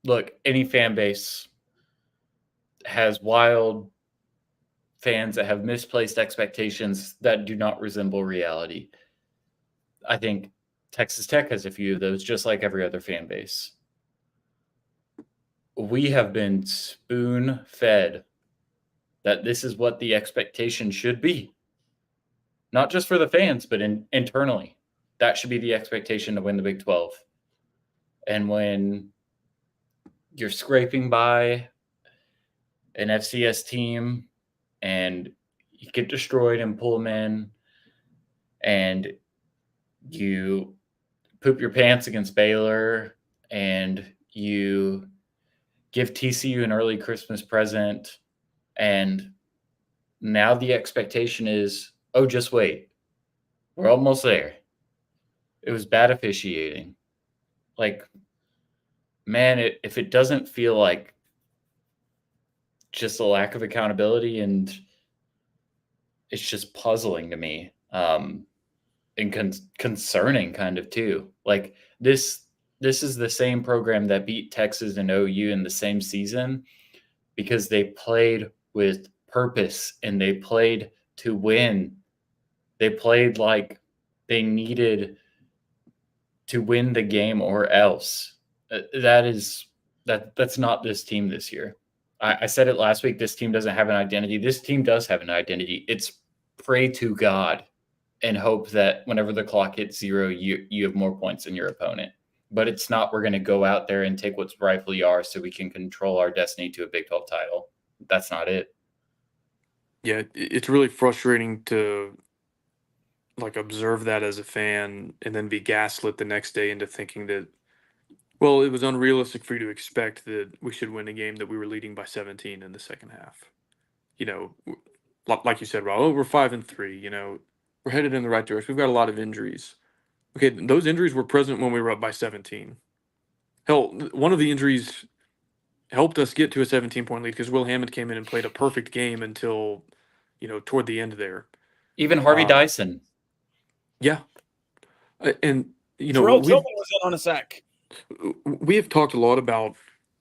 Speaker 3: Look, any fan base has wild fans that have misplaced expectations that do not resemble reality. I think Texas Tech has a few of those, just like every other fan base. We have been spoon-fed that this is what the expectation should be. Not just for the fans, but internally. That should be the expectation to win the Big 12. And when you're scraping by an FCS team and you get destroyed and pull them in, and you poop your pants against Baylor, and you give TCU an early Christmas present, and now the expectation is, oh, just wait. We're almost there. It was bad officiating. Like, man, if it doesn't feel like just a lack of accountability, and it's just puzzling to me, and concerning kind of too. Like, this is the same program that beat Texas and OU in the same season because they played with purpose and they played to win. They played like they needed to win the game or else. That's not this team this year. I said it last week. This team doesn't have an identity. This team does have an identity. It's pray to God and hope that whenever the clock hits 0, you have more points than your opponent. But it's not, we're going to go out there and take what's rightfully ours so we can control our destiny to a Big 12 title. That's not it.
Speaker 4: Yeah, it's really frustrating to like observe that as a fan and then be gaslit the next day into thinking that, well, it was unrealistic for you to expect that we should win a game that we were leading by 17 in the second half. You know, like you said, Rob, oh, we're 5-3, you know, we're headed in the right direction. We've got a lot of injuries. Okay, those injuries were present when we were up by 17. Hell, one of the injuries helped us get to a 17-point lead because Will Hammond came in and played a perfect game until, you know, toward the end there.
Speaker 3: Even Harvey Dyson.
Speaker 4: Yeah. And, you know,
Speaker 2: Terrell Tillman was in on a sack.
Speaker 4: we have talked a lot about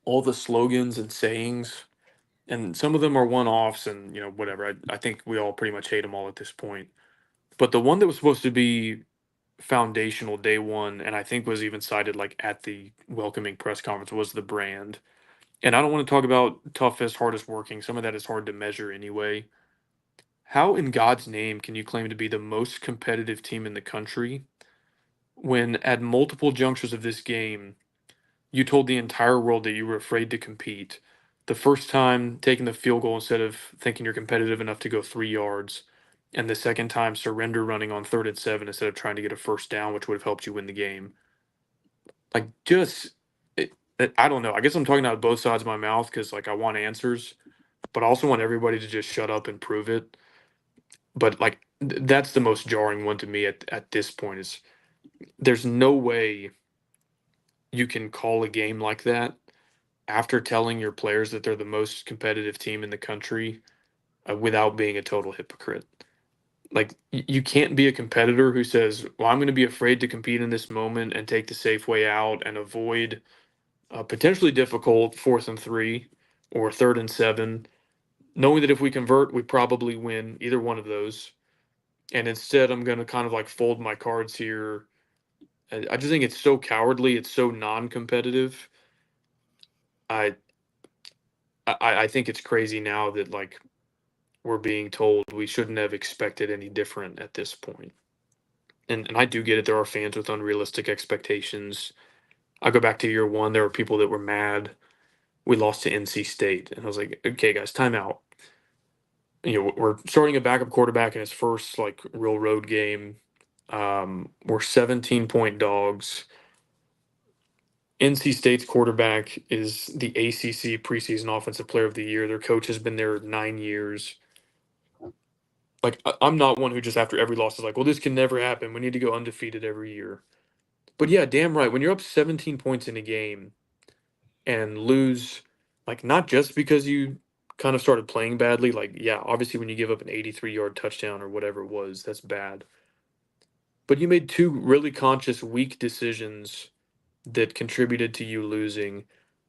Speaker 4: all the slogans and sayings, and some of them are one-offs and, you know, whatever. I think we all pretty much hate them all at this point. But the one that was supposed to be foundational day one, and I think was even cited like at the welcoming press conference, was the brand. And I don't want to talk about toughest, hardest working. Some of that is hard to measure anyway. How in God's name can you claim to be the most competitive team in the country when at multiple junctures of this game, you told the entire world that you were afraid to compete? The first time taking the field goal instead of thinking you're competitive enough to go 3 yards. And the second time surrender running on 3rd and 7 instead of trying to get a first down, which would have helped you win the game. Like, I don't know. I guess I'm talking out of both sides of my mouth because, like, I want answers, but I also want everybody to just shut up and prove it. But, like, that's the most jarring one to me at this point is there's no way you can call a game like that after telling your players that they're the most competitive team in the country without being a total hypocrite. Like, you can't be a competitor who says, well, I'm going to be afraid to compete in this moment and take the safe way out and avoid a potentially difficult 4th and 3 or 3rd and 7, knowing that if we convert, we probably win either one of those. And instead, I'm going to kind of like fold my cards here. I just think it's so cowardly. It's so non-competitive. I think it's crazy now that like we're being told we shouldn't have expected any different at this point. And I do get it. There are fans with unrealistic expectations. I go back to year one. There were people that were mad. We lost to NC State. And I was like, okay, guys, time out. You know, we're starting a backup quarterback in his first like real road game. We're 17-point dogs. NC State's quarterback is the ACC preseason offensive player of the year. Their coach has been there 9 years. Like, I'm not one who just after every loss is like, well, this can never happen. We need to go undefeated every year. But yeah, damn right. When you're up 17 points in a game and lose, like, not just because you kind of started playing badly, like, yeah, obviously when you give up an 83-yard touchdown or whatever it was, that's bad. But you made two really conscious, weak decisions that contributed to you losing.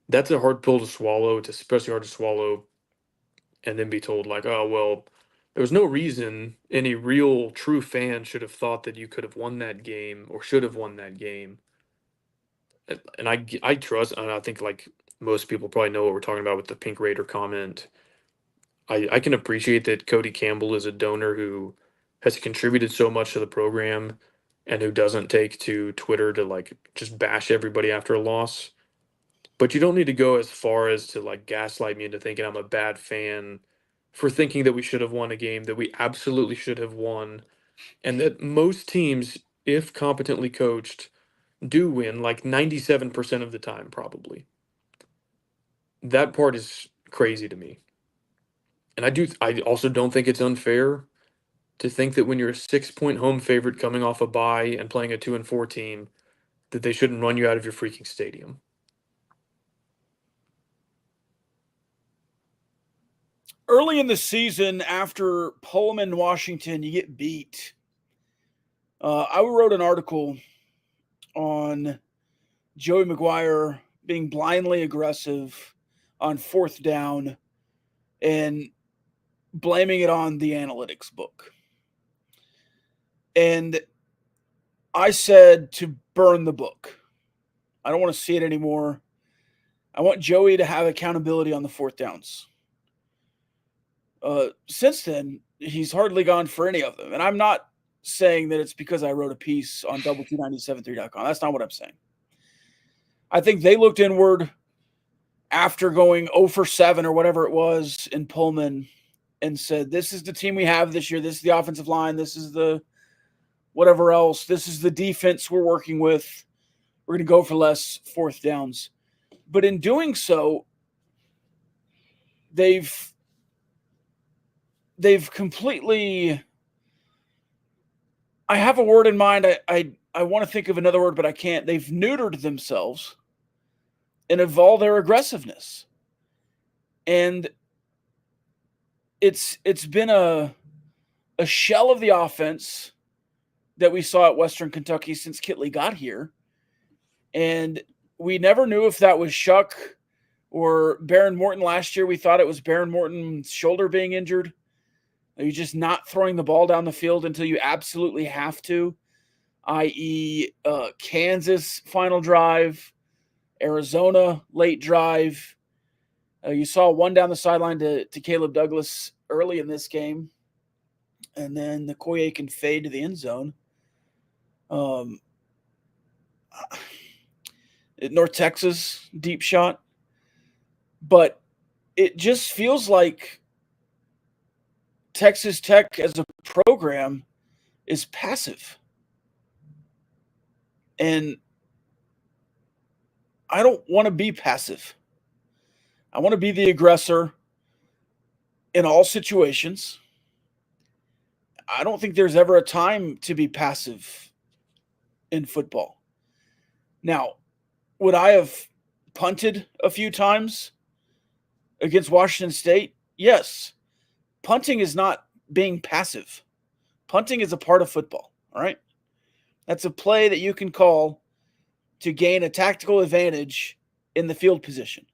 Speaker 4: That's a hard pill to swallow. It's especially hard to swallow and then be told, like, oh, well, there was no reason any real true fan should have thought that you could have won that game or should have won that game. And I trust, and I think like most people probably know what we're talking about with the Pink Raider comment. I can appreciate that Cody Campbell is a donor who has contributed so much to the program and who doesn't take to Twitter to like just bash everybody after a loss. But you don't need to go as far as to like gaslight me into thinking I'm a bad fan for thinking that we should have won a game that we absolutely should have won, and that most teams, if competently coached, do win like 97% of the time, probably. That part is crazy to me. And I also don't think it's unfair to think that when you're a 6 point home favorite coming off a bye and playing a 2-4 team, that they shouldn't run you out of your freaking stadium.
Speaker 2: Early in the season, after Pullman, Washington, you get beat. I wrote an article on Joey McGuire being blindly aggressive on fourth down and blaming it on the analytics book. And I said to burn the book. I don't want to see it anymore. I want Joey to have accountability on the fourth downs. Since then, he's hardly gone for any of them. And I'm not saying that it's because I wrote a piece on double297.3.com. That's not what I'm saying. I think they looked inward after going 0 for 7 or whatever it was in Pullman and said, this is the team we have this year. This is the offensive line. This is the whatever else. This is the defense we're working with. We're going to go for less fourth downs. But in doing so, they've completely – I have a word in mind. I want to think of another word, but I can't. They've neutered themselves and of all their aggressiveness. And it's been a shell of the offense that we saw at Western Kentucky since Kitley got here. And we never knew if that was Shuck or Baron Morton last year. We thought it was Baron Morton's shoulder being injured. Are you just not throwing the ball down the field until you absolutely have to, i.e. Kansas final drive, Arizona late drive. You saw one down the sideline to Caleb Douglas early in this game, and then the Koye can fade to the end zone. North Texas deep shot. But it just feels like Texas Tech as a program is passive. And I don't want to be passive. I want to be the aggressor in all situations. I don't think there's ever a time to be passive in football. Now, would I have punted a few times against Washington State? Yes. Punting is not being passive. Punting is a part of football, all right? That's a play that you can call to gain a tactical advantage in the field position.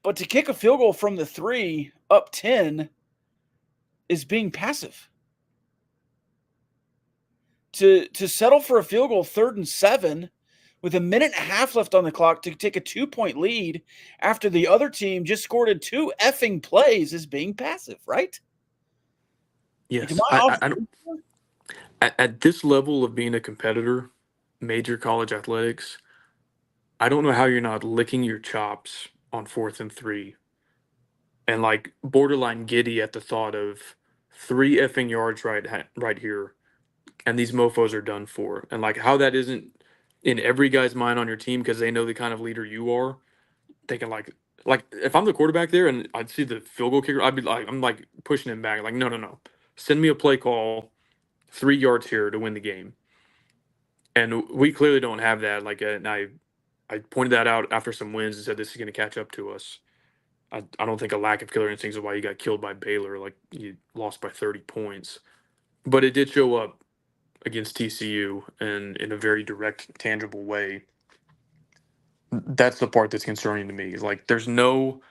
Speaker 2: But to kick a field goal from the 3 up 10 is being passive. To settle for a field goal 3rd and 7 with a minute and a half left on the clock to take a 2-point lead after the other team just scored in 2 effing plays is being passive, right?
Speaker 4: Yes.
Speaker 2: Like,
Speaker 4: I don't, at this level of being a competitor, major college athletics, I don't know how you're not licking your chops on 4th and 3 and like borderline giddy at the thought of 3 effing yards right here, and these mofos are done for. And like how that isn't in every guy's mind on your team because they know the kind of leader you are. Thinking like if I'm the quarterback there and I'd see the field goal kicker, I'd be like, I'm like pushing him back, like no, send me a play call, 3 yards here to win the game. And we clearly don't have that. And I pointed that out after some wins and said this is going to catch up to us. I don't think a lack of killer instincts is why you got killed by Baylor. Like, you lost by 30 points. But it did show up against TCU and in a very direct, tangible way. That's the part that's concerning to me. Is like there's no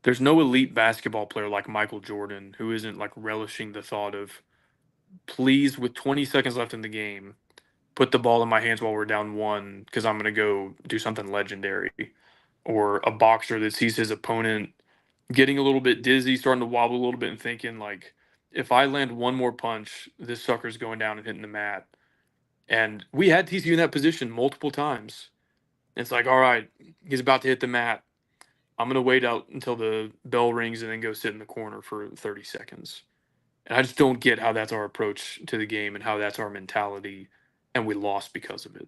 Speaker 4: elite basketball player like Michael Jordan who isn't like relishing the thought of, please, with 20 seconds left in the game, put the ball in my hands while we're down one because I'm going to go do something legendary. Or a boxer that sees his opponent getting a little bit dizzy, starting to wobble a little bit, and thinking, like, if I land one more punch, this sucker's going down and hitting the mat. And we had TCU in that position multiple times. It's like, all right, he's about to hit the mat. I'm going to wait out until the bell rings and then go sit in the corner for 30 seconds. And I just don't get how that's our approach to the game and how that's our mentality, and we lost because of it.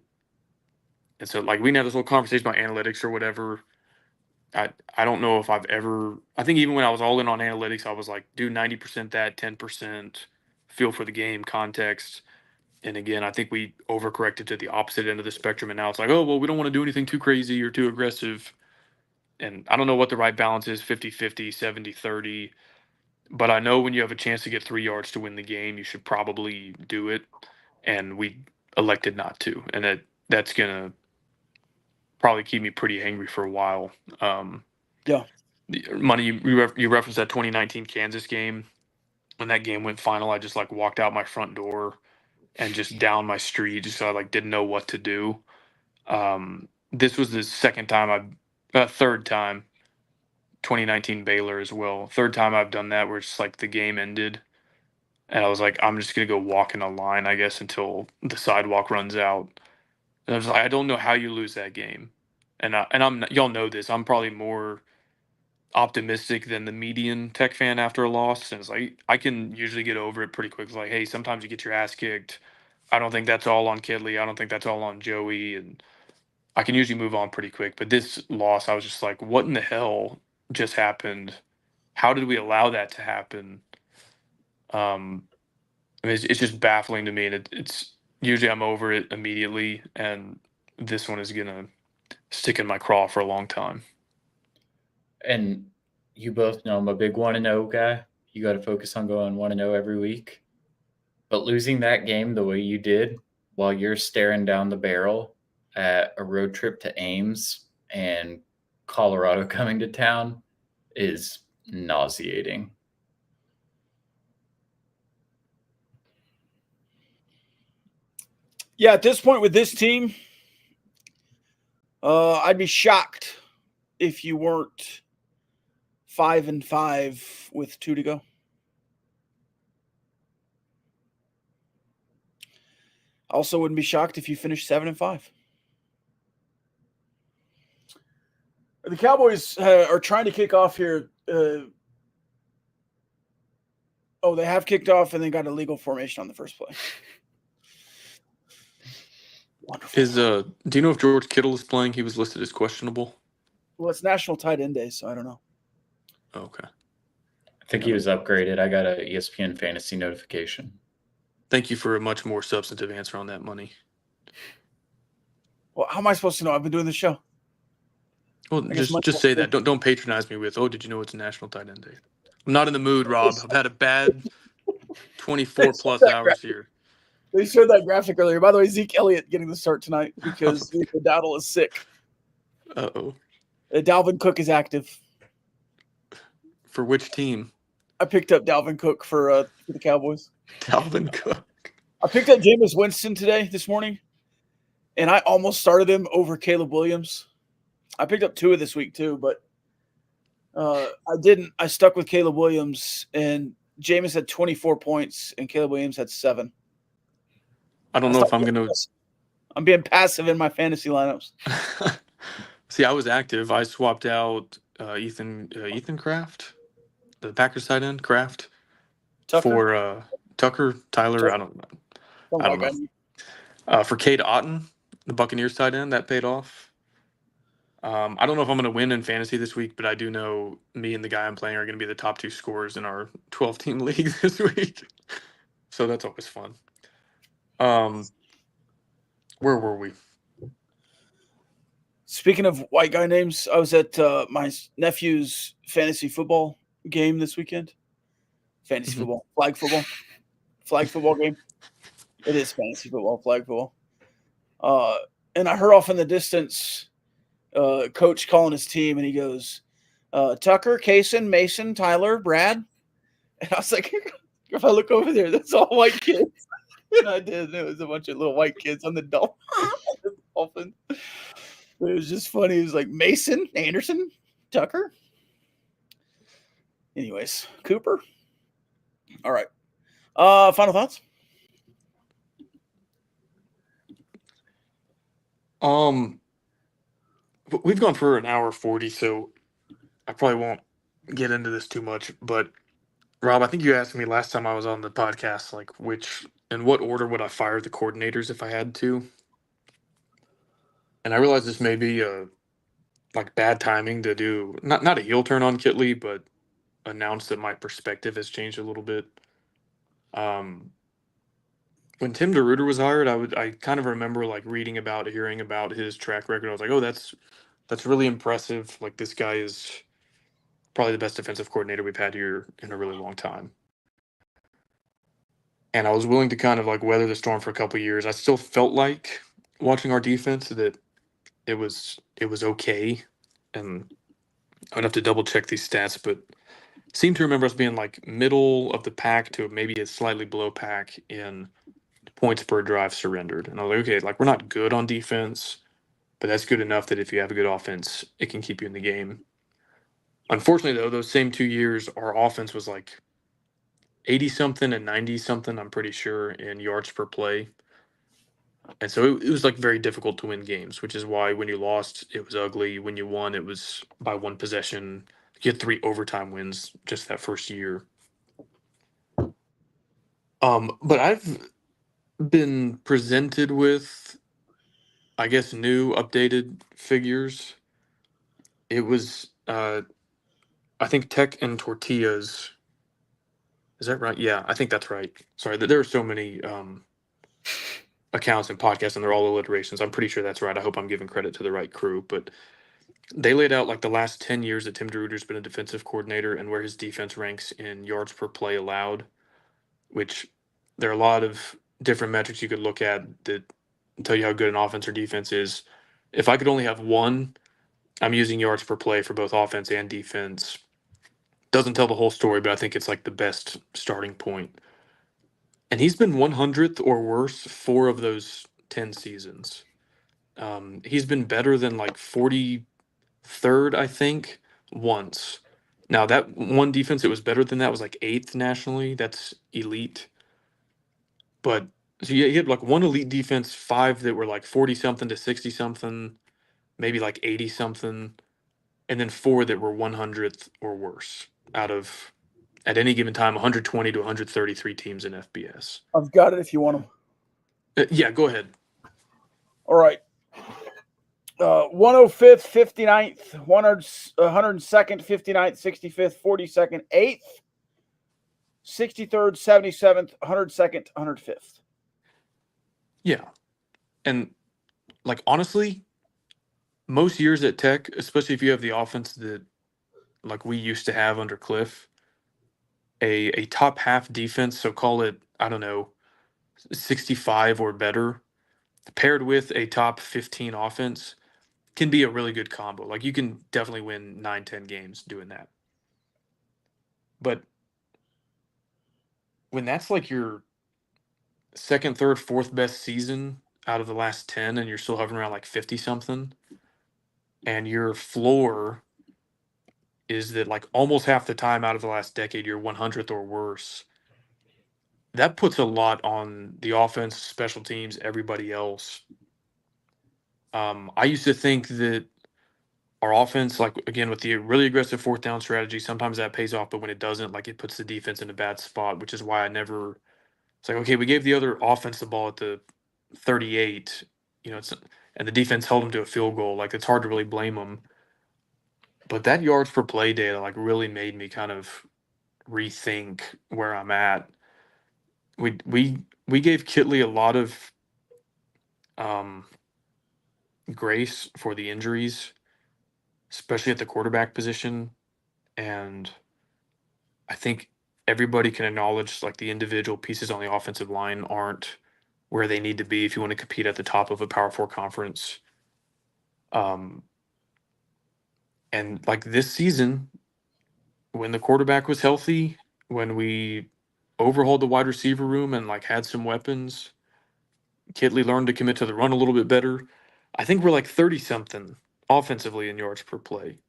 Speaker 4: And so, like, we can have this whole conversation about analytics or whatever. I don't know if I've ever. I think even when I was all in on analytics, I was like, do 90% that, 10% feel for the game, context. And again, I think we overcorrected to the opposite end of the spectrum, and now it's like, oh, well, we don't want to do anything too crazy or too aggressive. And I don't know what the right balance is, 50-50, 70-30. But I know when you have a chance to get 3 yards to win the game, you should probably do it. And we elected not to. And that's going to probably keep me pretty angry for a while.
Speaker 2: Yeah.
Speaker 4: Money, you referenced that 2019 Kansas game. When that game went final, I just like walked out my front door and just down my street, just so I like didn't know what to do. This was the third time, 2019 Baylor as well. Third time I've done that where it's just like the game ended. And I was like, I'm just gonna go walk in a line, I guess, until the sidewalk runs out. And I was like, I don't know how you lose that game. And y'all know this. I'm probably more optimistic than the median Tech fan after a loss. And it's like I can usually get over it pretty quick. It's like, hey, sometimes you get your ass kicked. I don't think that's all on Kidley. I don't think that's all on Joey. And I can usually move on pretty quick. But this loss, I was just like, what in the hell just happened? How did we allow that to happen? I mean, it's just baffling to me. And it's usually I'm over it immediately. And this one is going to stick in my craw for a long time.
Speaker 3: And you both know I'm a big 1-0 guy. You got to focus on going 1-0 every week. But losing that game the way you did while you're staring down the barrel at a road trip to Ames and Colorado coming to town is nauseating.
Speaker 2: Yeah, at this point with this team, I'd be shocked if you weren't 5-5 with 2 to go. Also, wouldn't be shocked if you finished 7-5. The Cowboys are trying to kick off here. They have kicked off and they got a legal formation on the first play. Wonderful.
Speaker 4: Do you know if George Kittle is playing? He was listed as questionable.
Speaker 2: Well, it's National Tight End Day, so I don't know.
Speaker 4: Okay.
Speaker 3: I think he was upgraded. I got an ESPN fantasy notification.
Speaker 4: Thank you for a much more substantive answer on that, Money.
Speaker 2: Well, how am I supposed to know? I've been doing the show.
Speaker 4: Well, just say that. Don't patronize me with, did you know it's National Tight End Day? I'm not in the mood, Rob. I've had a bad 24 plus hours here.
Speaker 2: They showed that graphic earlier. By the way, Zeke Elliott getting the start tonight because Dowdle is sick.
Speaker 4: Uh-oh.
Speaker 2: Dalvin Cook is active.
Speaker 4: For which team?
Speaker 2: I picked up Dalvin Cook for the Cowboys.
Speaker 4: Dalvin Cook.
Speaker 2: I picked up Jameis Winston this morning, and I almost started him over Caleb Williams. I picked up Tua this week too, but I didn't. I stuck with Caleb Williams, and Jameis had 24 points, and Caleb Williams had 7.
Speaker 4: I don't know if I'm going to
Speaker 2: – I'm being passive in my fantasy lineups.
Speaker 4: See, I was active. I swapped out Ethan Kraft, the Packers tight end, Kraft, for Tucker, Tyler. I don't know. For Cade Otton, the Buccaneers tight end, that paid off. I don't know if I'm going to win in fantasy this week, but I do know me and the guy I'm playing are going to be the top 2 scorers in our 12-team league this week. So that's always fun. Where were we?
Speaker 2: Speaking of white guy names, I was at my nephew's fantasy football game this weekend. Fantasy
Speaker 4: Mhm.
Speaker 2: flag football game. It is fantasy football, flag football. And I heard off in the distance, coach calling his team, and he goes, Tucker, Kaysen, Mason, Tyler, Brad. And I was like, if I look over there, that's all white kids. And I did. And it was a bunch of little white kids on the dolphin. It was just funny. It was like Mason, Anderson, Tucker. Anyways, Cooper. All right. Final thoughts?
Speaker 4: We've gone for an hour 40, so I probably won't get into this too much. But Rob, I think you asked me last time I was on the podcast, like in what order would I fire the coordinators if I had to? And I realize this may be like bad timing to do not a heel turn on Kitley, but announce that my perspective has changed a little bit. When Tim DeRuyter was hired, I kind of remember like hearing about his track record. I was like, oh, that's really impressive. Like this guy is probably the best defensive coordinator we've had here in a really long time. And I was willing to kind of like weather the storm for a couple of years. I still felt like watching our defense that it was okay, and I'd have to double check these stats, but seem to remember us being like middle of the pack to maybe a slightly below pack in points per drive surrendered. And I was like, okay, like we're not good on defense, but that's good enough that if you have a good offense, it can keep you in the game. Unfortunately, though, those same 2 years, our offense was like 80 something and 90 something, I'm pretty sure, in yards per play. And so it was like very difficult to win games, which is why when you lost, it was ugly. When you won, it was by one possession. You had 3 overtime wins just that first year. But I've been presented with, I guess, new updated figures. It was, I think, Tech and Tortillas. Is that right? Yeah, I think that's right. Sorry, there are so many accounts and podcasts, and they're all alliterations. I'm pretty sure that's right. I hope I'm giving credit to the right crew, but they laid out like the last 10 years that Tim DeRuyter's been a defensive coordinator and where his defense ranks in yards per play allowed, which there are a lot of different metrics you could look at that tell you how good an offense or defense is. If I could only have one, I'm using yards per play for both offense and defense. Doesn't tell the whole story, but I think it's like the best starting point. And he's been 100th or worse 4 of those 10 seasons. He's been better than like 43rd, I think, once. Now that one defense that was better than that was like 8th nationally. That's elite. But so you had like one elite defense, 5 that were like 40 something to 60 something, maybe like 80 something, and then 4 that were 100th or worse out of at any given time 120 to 133 teams in FBS.
Speaker 2: I've got it if you want them.
Speaker 4: Yeah, go ahead.
Speaker 2: All right. 105th, 59th, 102nd, 59th, 65th, 42nd, 8th, 63rd, 77th, 102nd, 105th.
Speaker 4: Yeah. And like honestly, most years at Tech, especially if you have the offense that like we used to have under Cliff, a top half defense, so call it, I don't know, 65 or better, paired with a top 15 offense can be a really good combo. Like you can definitely win 9-10 games doing that. But when that's like your second, third, fourth best season out of the last 10 and you're still hovering around like 50 something, and your floor is that like almost half the time out of the last decade you're 100th or worse, that puts a lot on the offense, special teams, everybody else. I used to think that our offense, like again with the really aggressive fourth down strategy, sometimes that pays off, but when it doesn't, like it puts the defense in a bad spot, which is why I never. It's like, okay, we gave the other offense the ball at the 38, and the defense held them to a field goal. Like it's hard to really blame them. But that yards per play data like really made me kind of rethink where I'm at. We gave Kitley a lot of grace for the injuries, especially at the quarterback position. And I think everybody can acknowledge like the individual pieces on the offensive line aren't where they need to be if you want to compete at the top of a Power Four conference. Um, and like this season, when the quarterback was healthy, when we overhauled the wide receiver room and like had some weapons, Kitley learned to commit to the run a little bit better. I think we're like 30 something offensively in yards per play.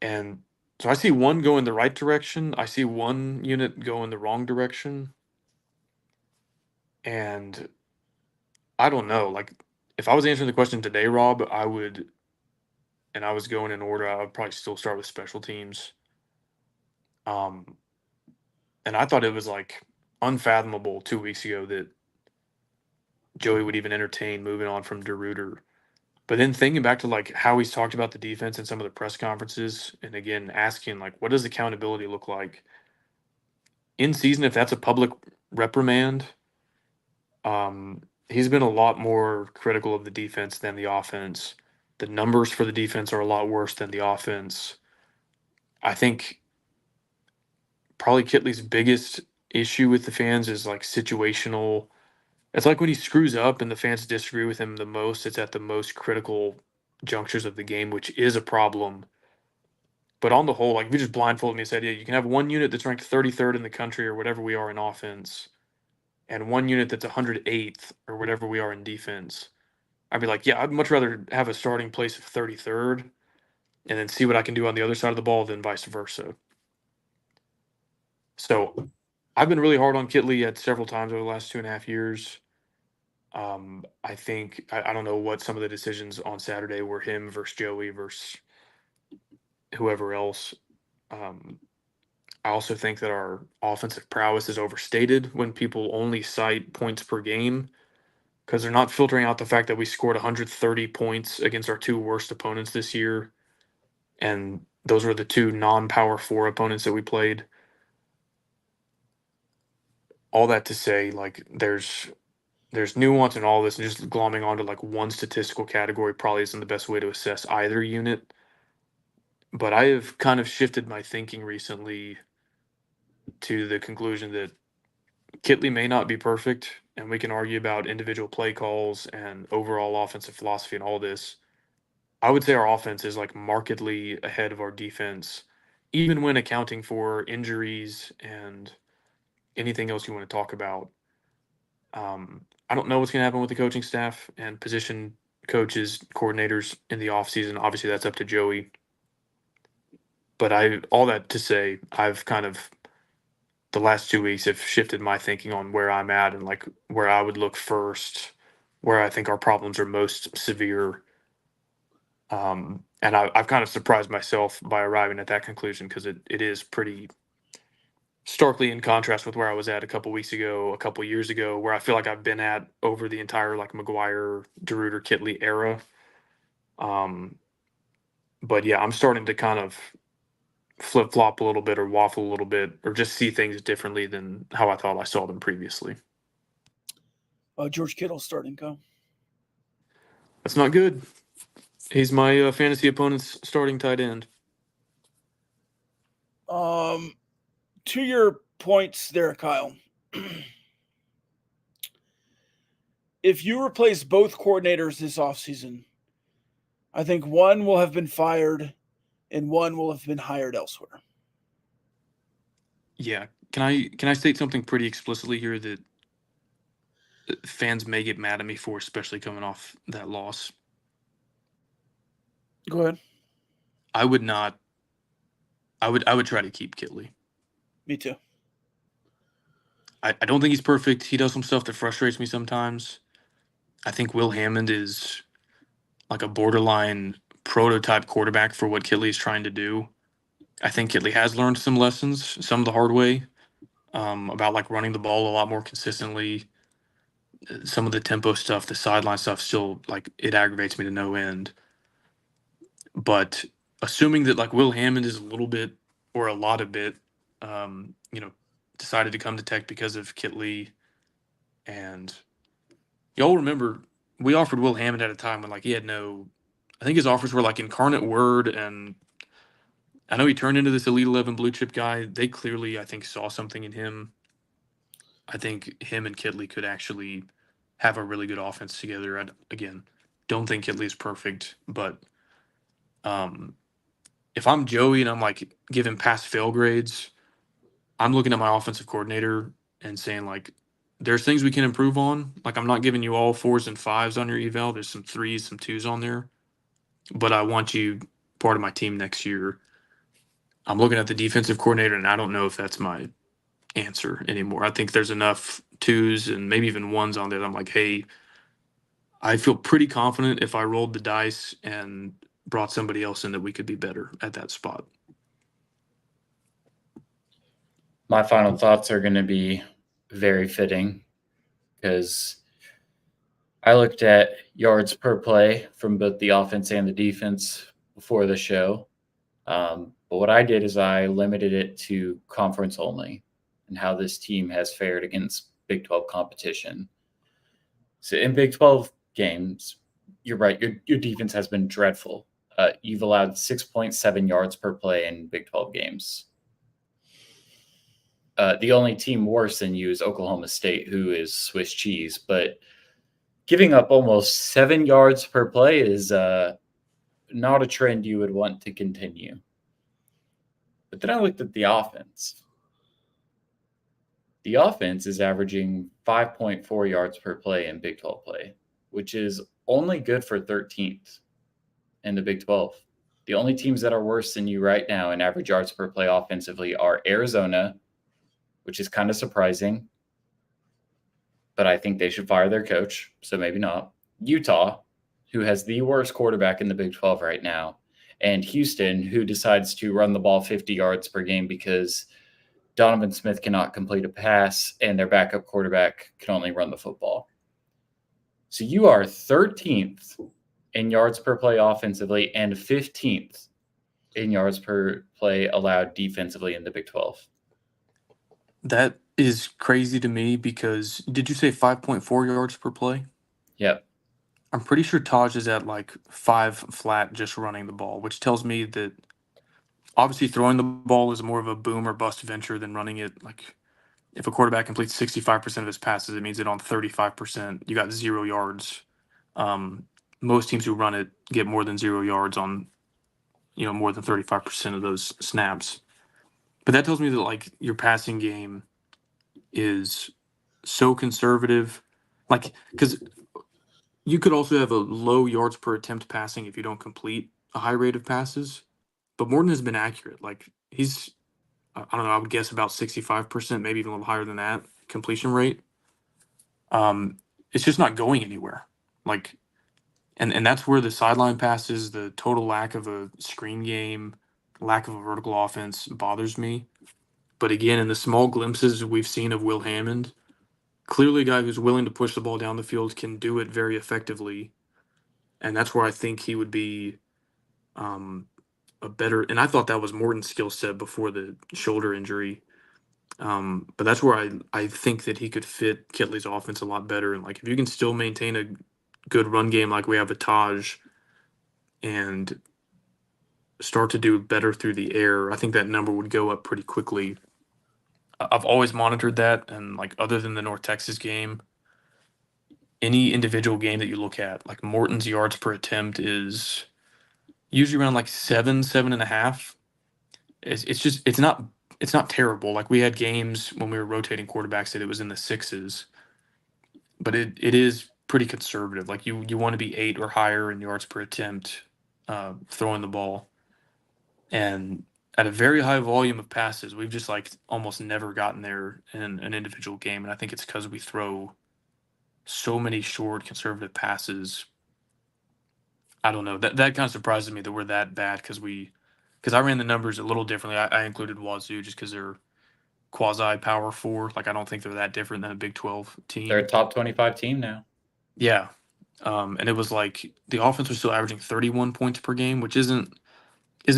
Speaker 4: And so I see one go in the right direction. I see one unit go in the wrong direction. And I don't know. Like, if I was answering the question today, Rob, I would, and I was going in order, I would probably still start with special teams. Um, and I thought it was like unfathomable 2 weeks ago that Joey would even entertain moving on from DeRuyter. But then thinking back to like how he's talked about the defense in some of the press conferences, and again asking like, what does accountability look like in season? If that's a public reprimand, he's been a lot more critical of the defense than the offense. The numbers for the defense are a lot worse than the offense. I think probably Kitley's biggest issue with the fans is like situational. It's like when he screws up and the fans disagree with him the most, it's at the most critical junctures of the game, which is a problem. But on the whole, like if you just blindfolded me and said, yeah, you can have one unit that's ranked 33rd in the country or whatever we are in offense, and one unit that's 108th or whatever we are in defense. I'd be like, yeah, I'd much rather have a starting place of 33rd and then see what I can do on the other side of the ball than vice versa. So I've been really hard on Kitley at several times over the last 2.5 years. I think I don't know what some of the decisions on Saturday were, him versus Joey versus whoever else. I also think that our offensive prowess is overstated when people only cite points per game, because they're not filtering out the fact that we scored 130 points against our two worst opponents this year, and those were the two non-Power Four opponents that we played. All that to say, like there's nuance in all this, and just glomming onto like one statistical category probably isn't the best way to assess either unit. But I have kind of shifted my thinking recently to the conclusion that Kitley may not be perfect, and we can argue about individual play calls and overall offensive philosophy and all this. I would say our offense is like markedly ahead of our defense, even when accounting for injuries and anything else you want to talk about. I don't know what's going to happen with the coaching staff and position coaches, coordinators in the offseason. Obviously, that's up to Joey. But all that to say, I've kind of the last 2 weeks have shifted my thinking on where I'm at and like where I would look first, where I think our problems are most severe. And I've kind of surprised myself by arriving at that conclusion, because it is pretty starkly in contrast with where I was at a couple weeks ago, a couple years ago, where I feel like I've been at over the entire like McGuire, DeRuyter, Kitley era. But yeah, I'm starting to kind of flip flop a little bit or waffle a little bit or just see things differently than how I thought I saw them previously.
Speaker 2: George Kittle starting, go.
Speaker 4: That's not good. He's my fantasy opponent's starting tight end.
Speaker 2: To your points there, Kyle. If you replace both coordinators this offseason, I think one will have been fired and one will have been hired elsewhere.
Speaker 4: Yeah. Can I state something pretty explicitly here that fans may get mad at me for, especially coming off that loss?
Speaker 2: Go ahead.
Speaker 4: I would try to keep Kitley.
Speaker 2: Me too.
Speaker 4: I don't think he's perfect. He does some stuff that frustrates me sometimes. I think Will Hammond is like a borderline prototype quarterback for what Kitley is trying to do. I think Kitley has learned some lessons, some the hard way, about like running the ball a lot more consistently. Some of the tempo stuff, the sideline stuff, still like it aggravates me to no end. But assuming that like Will Hammond is a little bit or a lot of bit, decided to come to Tech because of Kitley, and y'all remember we offered Will Hammond at a time when like he had no. I think his offers were like Incarnate Word, and I know he turned into this Elite 11 blue chip guy. They clearly, I think, saw something in him. I think him and Kitley could actually have a really good offense together. Again, don't think Kitley is perfect, but um, if I'm Joey and I'm like giving pass fail grades, I'm looking at my offensive coordinator and saying like, there's things we can improve on. Like I'm not giving you all 4s and 5s on your eval. There's some 3s, some 2s on there, but I want you part of my team next year. I'm looking at the defensive coordinator, and I don't know if that's my answer anymore. I think there's enough 2s and maybe even 1s on there that I'm like, hey, I feel pretty confident if I rolled the dice and brought somebody else in that we could be better at that spot.
Speaker 3: My final thoughts are going to be very fitting because I looked at yards per play from both the offense and the defense before the show. But what I did is I limited it to conference only and how this team has fared against Big 12 competition. So in Big 12 games, you're right, your defense has been dreadful. You've allowed 6.7 yards per play in Big 12 games. The only team worse than you is Oklahoma State, who is Swiss cheese. But giving up almost 7 yards per play is not a trend you would want to continue. But then I looked at the offense. The offense is averaging 5.4 yards per play in Big 12 play, which is only good for 13th in the Big 12. The only teams that are worse than you right now in average yards per play offensively are Arizona, which is kind of surprising, but I think they should fire their coach, so maybe not. Utah, who has the worst quarterback in the Big 12 right now, and Houston, who decides to run the ball 50 yards per game because Donovan Smith cannot complete a pass and their backup quarterback can only run the football. So you are 13th in yards per play offensively and 15th in yards per play allowed defensively in the Big 12.
Speaker 4: That is crazy to me because did you say 5.4 yards per play?
Speaker 3: Yep.
Speaker 4: I'm pretty sure Taj is at like 5 flat just running the ball, which tells me that obviously throwing the ball is more of a boom or bust venture than running it. Like if a quarterback completes 65% of his passes, it means that on 35%, you got 0 yards. Most teams who run it get more than 0 yards on, more than 35% of those snaps. But that tells me that like your passing game is so conservative. Like, because you could also have a low yards per attempt passing if you don't complete a high rate of passes. But Morton has been accurate. Like he's, I don't know, I would guess about 65%, maybe even a little higher than that completion rate. It's just not going anywhere. Like, and that's where the sideline passes, the total lack of a screen game, lack of a vertical offense bothers me. But again, in the small glimpses we've seen of Will Hammond, clearly a guy who's willing to push the ball down the field can do it very effectively. And that's where I think he would be a better. And I thought that was Morton's skill set before the shoulder injury. But that's where I think that he could fit Kitley's offense a lot better. And like if you can still maintain a good run game like we have with Taj and start to do better through the air, I think that number would go up pretty quickly. I've always monitored that, and like other than the North Texas game, any individual game that you look at, like Morton's yards per attempt is usually around like 7.5. It's not terrible. Like we had games when we were rotating quarterbacks that it was in the 6s, but it is pretty conservative. Like you want to be 8 or higher in yards per attempt throwing the ball, and at a very high volume of passes, we've just like almost never gotten there in an individual game, and I think it's because we throw so many short conservative passes. I don't know. That kind of surprises me that we're that bad because I ran the numbers a little differently. I included Wazoo just because they're quasi power 4. Like I don't think they're that different than a Big 12 team.
Speaker 3: They're a top 25 team now.
Speaker 4: Yeah. And it was like the offense was still averaging 31 points per game, which isn't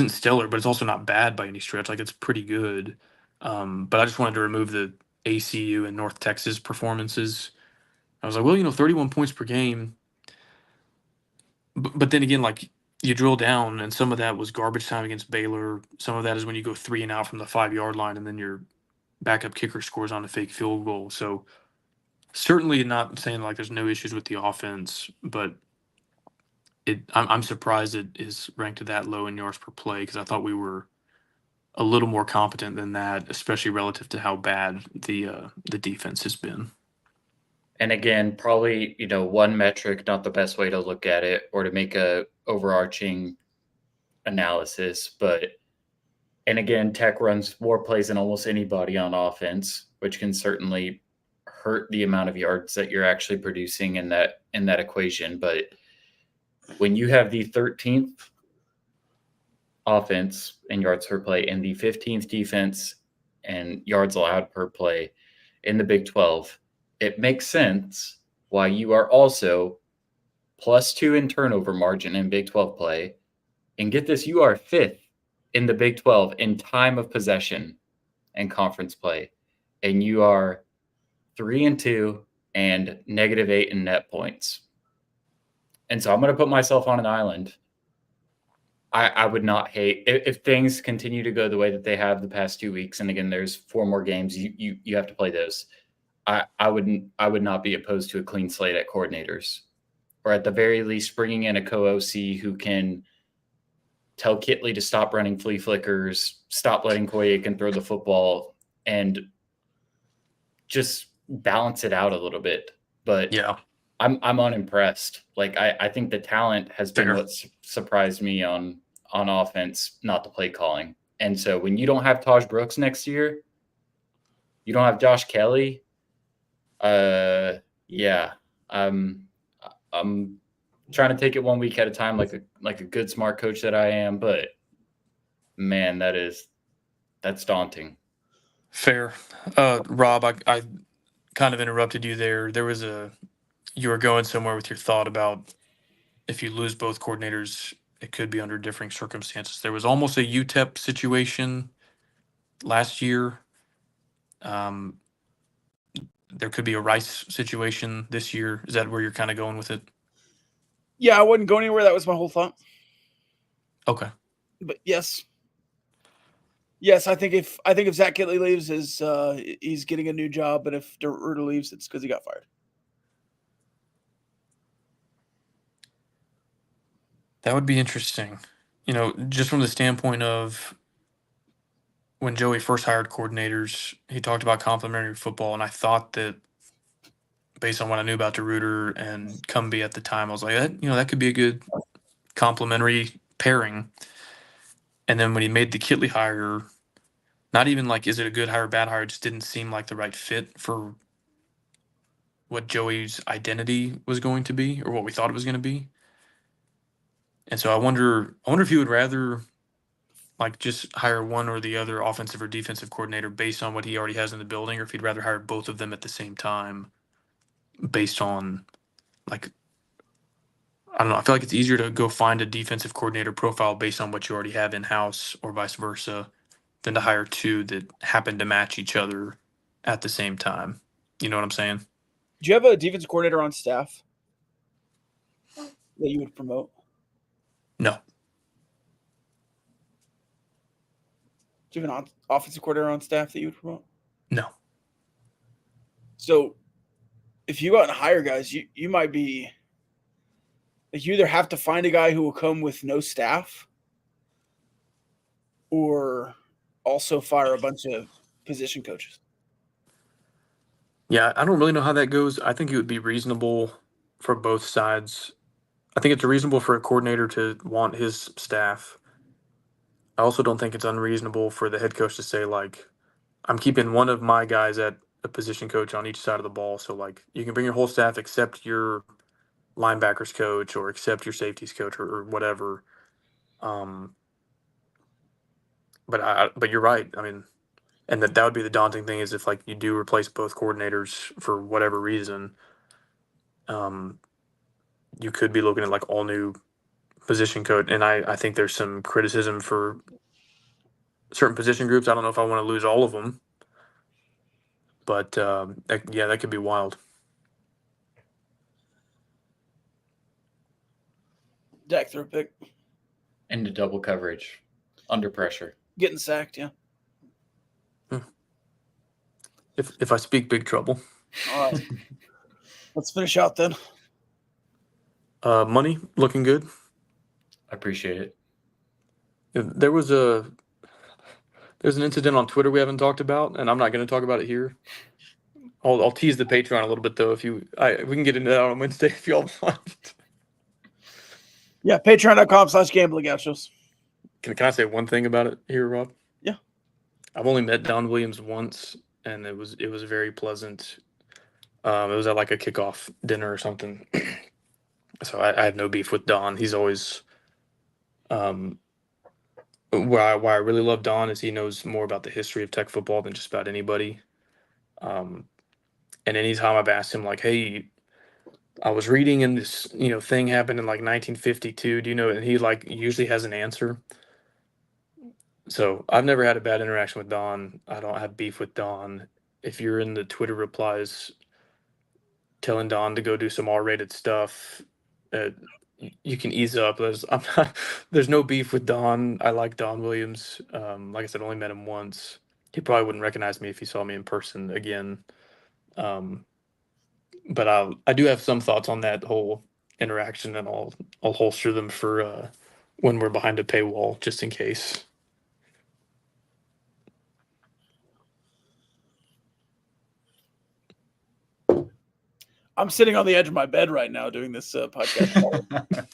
Speaker 4: stellar, but it's also not bad by any stretch. Like it's pretty good. But I just wanted to remove the ACU and North Texas performances I was like, well, 31 points per game. But then again, like you drill down, and some of that was garbage time against Baylor. Some of that is when you go 3 and out from the 5-yard line, and then your backup kicker scores on a fake field goal. So certainly not saying like there's no issues with the offense, but I'm surprised it is ranked that low in yards per play because I thought we were a little more competent than that, especially relative to how bad the defense has been.
Speaker 3: And again, probably, one metric, not the best way to look at it or to make a overarching analysis, and again, Tech runs more plays than almost anybody on offense, which can certainly hurt the amount of yards that you're actually producing in that equation. But when you have the 13th offense in yards per play and the 15th defense and yards allowed per play in the Big 12, it makes sense why you are also +2 in turnover margin in Big 12 play. And get this, you are 5th in the Big 12 in time of possession and conference play. And you are 3-2 and -8 in net points. And so I'm going to put myself on an island. I would not hate if things continue to go the way that they have the past 2 weeks. And again, there's 4 more games. You have to play those. I would not be opposed to a clean slate at coordinators, or at the very least bringing in a co-OC who can tell Kitley to stop running flea flickers, stop letting Koye Aiken throw the football, and just balance it out a little bit. But
Speaker 4: yeah,
Speaker 3: I'm unimpressed. Like I think the talent has been what surprised me on offense, not the play calling. And so when you don't have Taj Brooks next year, you don't have Josh Kelly. Yeah, I'm trying to take it 1 week at a time, like a good smart coach that I am. But man, that's daunting.
Speaker 4: Fair. Rob, I kind of interrupted you there. You were going somewhere with your thought about if you lose both coordinators, it could be under differing circumstances. There was almost a UTEP situation last year. There could be a Rice situation this year. Is that where you're kind of going with it?
Speaker 2: Yeah, I wouldn't go anywhere. That was my whole thought.
Speaker 4: Okay.
Speaker 2: But yes, I think if Zach Kitley leaves, he's getting a new job. But if DeRuiter leaves, it's because he got fired.
Speaker 4: That would be interesting. Just from the standpoint of when Joey first hired coordinators, he talked about complementary football, and I thought that based on what I knew about DeRuiter and Cumbie at the time, I was like, that could be a good complementary pairing. And then when he made the Kitley hire, not even like, is it a good hire or bad hire? It just didn't seem like the right fit for what Joey's identity was going to be, or what we thought it was going to be. And so I wonder if you would rather like just hire one or the other offensive or defensive coordinator based on what he already has in the building, or if he'd rather hire both of them at the same time based on like, I don't know. I feel like it's easier to go find a defensive coordinator profile based on what you already have in-house or vice versa than to hire two that happen to match each other at the same time. You know what I'm saying?
Speaker 2: Do you have a defensive coordinator on staff that you would promote?
Speaker 4: No.
Speaker 2: Do you have an offensive coordinator on staff that you would promote?
Speaker 4: No.
Speaker 2: So if you go out and hire guys, you might be like, you either have to find a guy who will come with no staff, or also fire a bunch of position coaches.
Speaker 4: Yeah, I don't really know how that goes. I think it would be reasonable for both sides. I think it's reasonable for a coordinator to want his staff. I also don't think it's unreasonable for the head coach to say, like, I'm keeping one of my guys at a position coach on each side of the ball. So, like, you can bring your whole staff except your linebackers coach or except your safeties coach or whatever. But you're right. I mean, and that would be the daunting thing is if, like, you do replace both coordinators for whatever reason, you could be looking at, like, all new position coach. And I think there's some criticism for certain position groups. I don't know if I want to lose all of them. But, that could be wild.
Speaker 2: Dak threw a pick.
Speaker 3: Into double coverage. Under pressure.
Speaker 2: Getting sacked, yeah.
Speaker 4: If I speak big trouble.
Speaker 2: All right. Let's finish out then.
Speaker 4: Money looking good.
Speaker 3: I appreciate it.
Speaker 4: There's an incident on Twitter we haven't talked about, and I'm not going to talk about it here. I'll tease the Patreon a little bit though. We can get into that on Wednesday if y'all want.
Speaker 2: Yeah, patreon.com/Gamblin Gauchos.
Speaker 4: Can I say one thing about it here, Rob?
Speaker 2: Yeah.
Speaker 4: I've only met Don Williams once, and it was very pleasant. It was at like a kickoff dinner or something. So I have no beef with Don. He's always why I really love Don is he knows more about the history of tech football than just about anybody. And anytime I've asked him like, hey, I was reading and this thing happened in like 1952, do you know? And he like usually has an answer. So I've never had a bad interaction with Don. I don't have beef with Don. If you're in the Twitter replies telling Don to go do some R-rated stuff, you can ease up. There's no beef with Don. I like Don Williams. Like I said, only met him once. He probably wouldn't recognize me if he saw me in person again. But I do have some thoughts on that whole interaction, and I'll holster them for when we're behind a paywall, just in case.
Speaker 2: I'm sitting on the edge of my bed right now doing this podcast.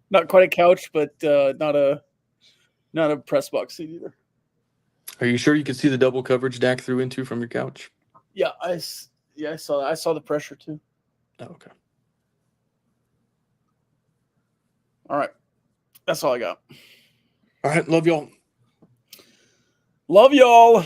Speaker 2: Not quite a couch, but not a press box seat either.
Speaker 4: Are you sure you could see the double coverage Dak threw into from your couch?
Speaker 2: Yeah, I saw that. I saw the pressure too.
Speaker 4: Oh, okay.
Speaker 2: All right. That's all I got.
Speaker 4: All right. Love y'all.
Speaker 2: Love y'all.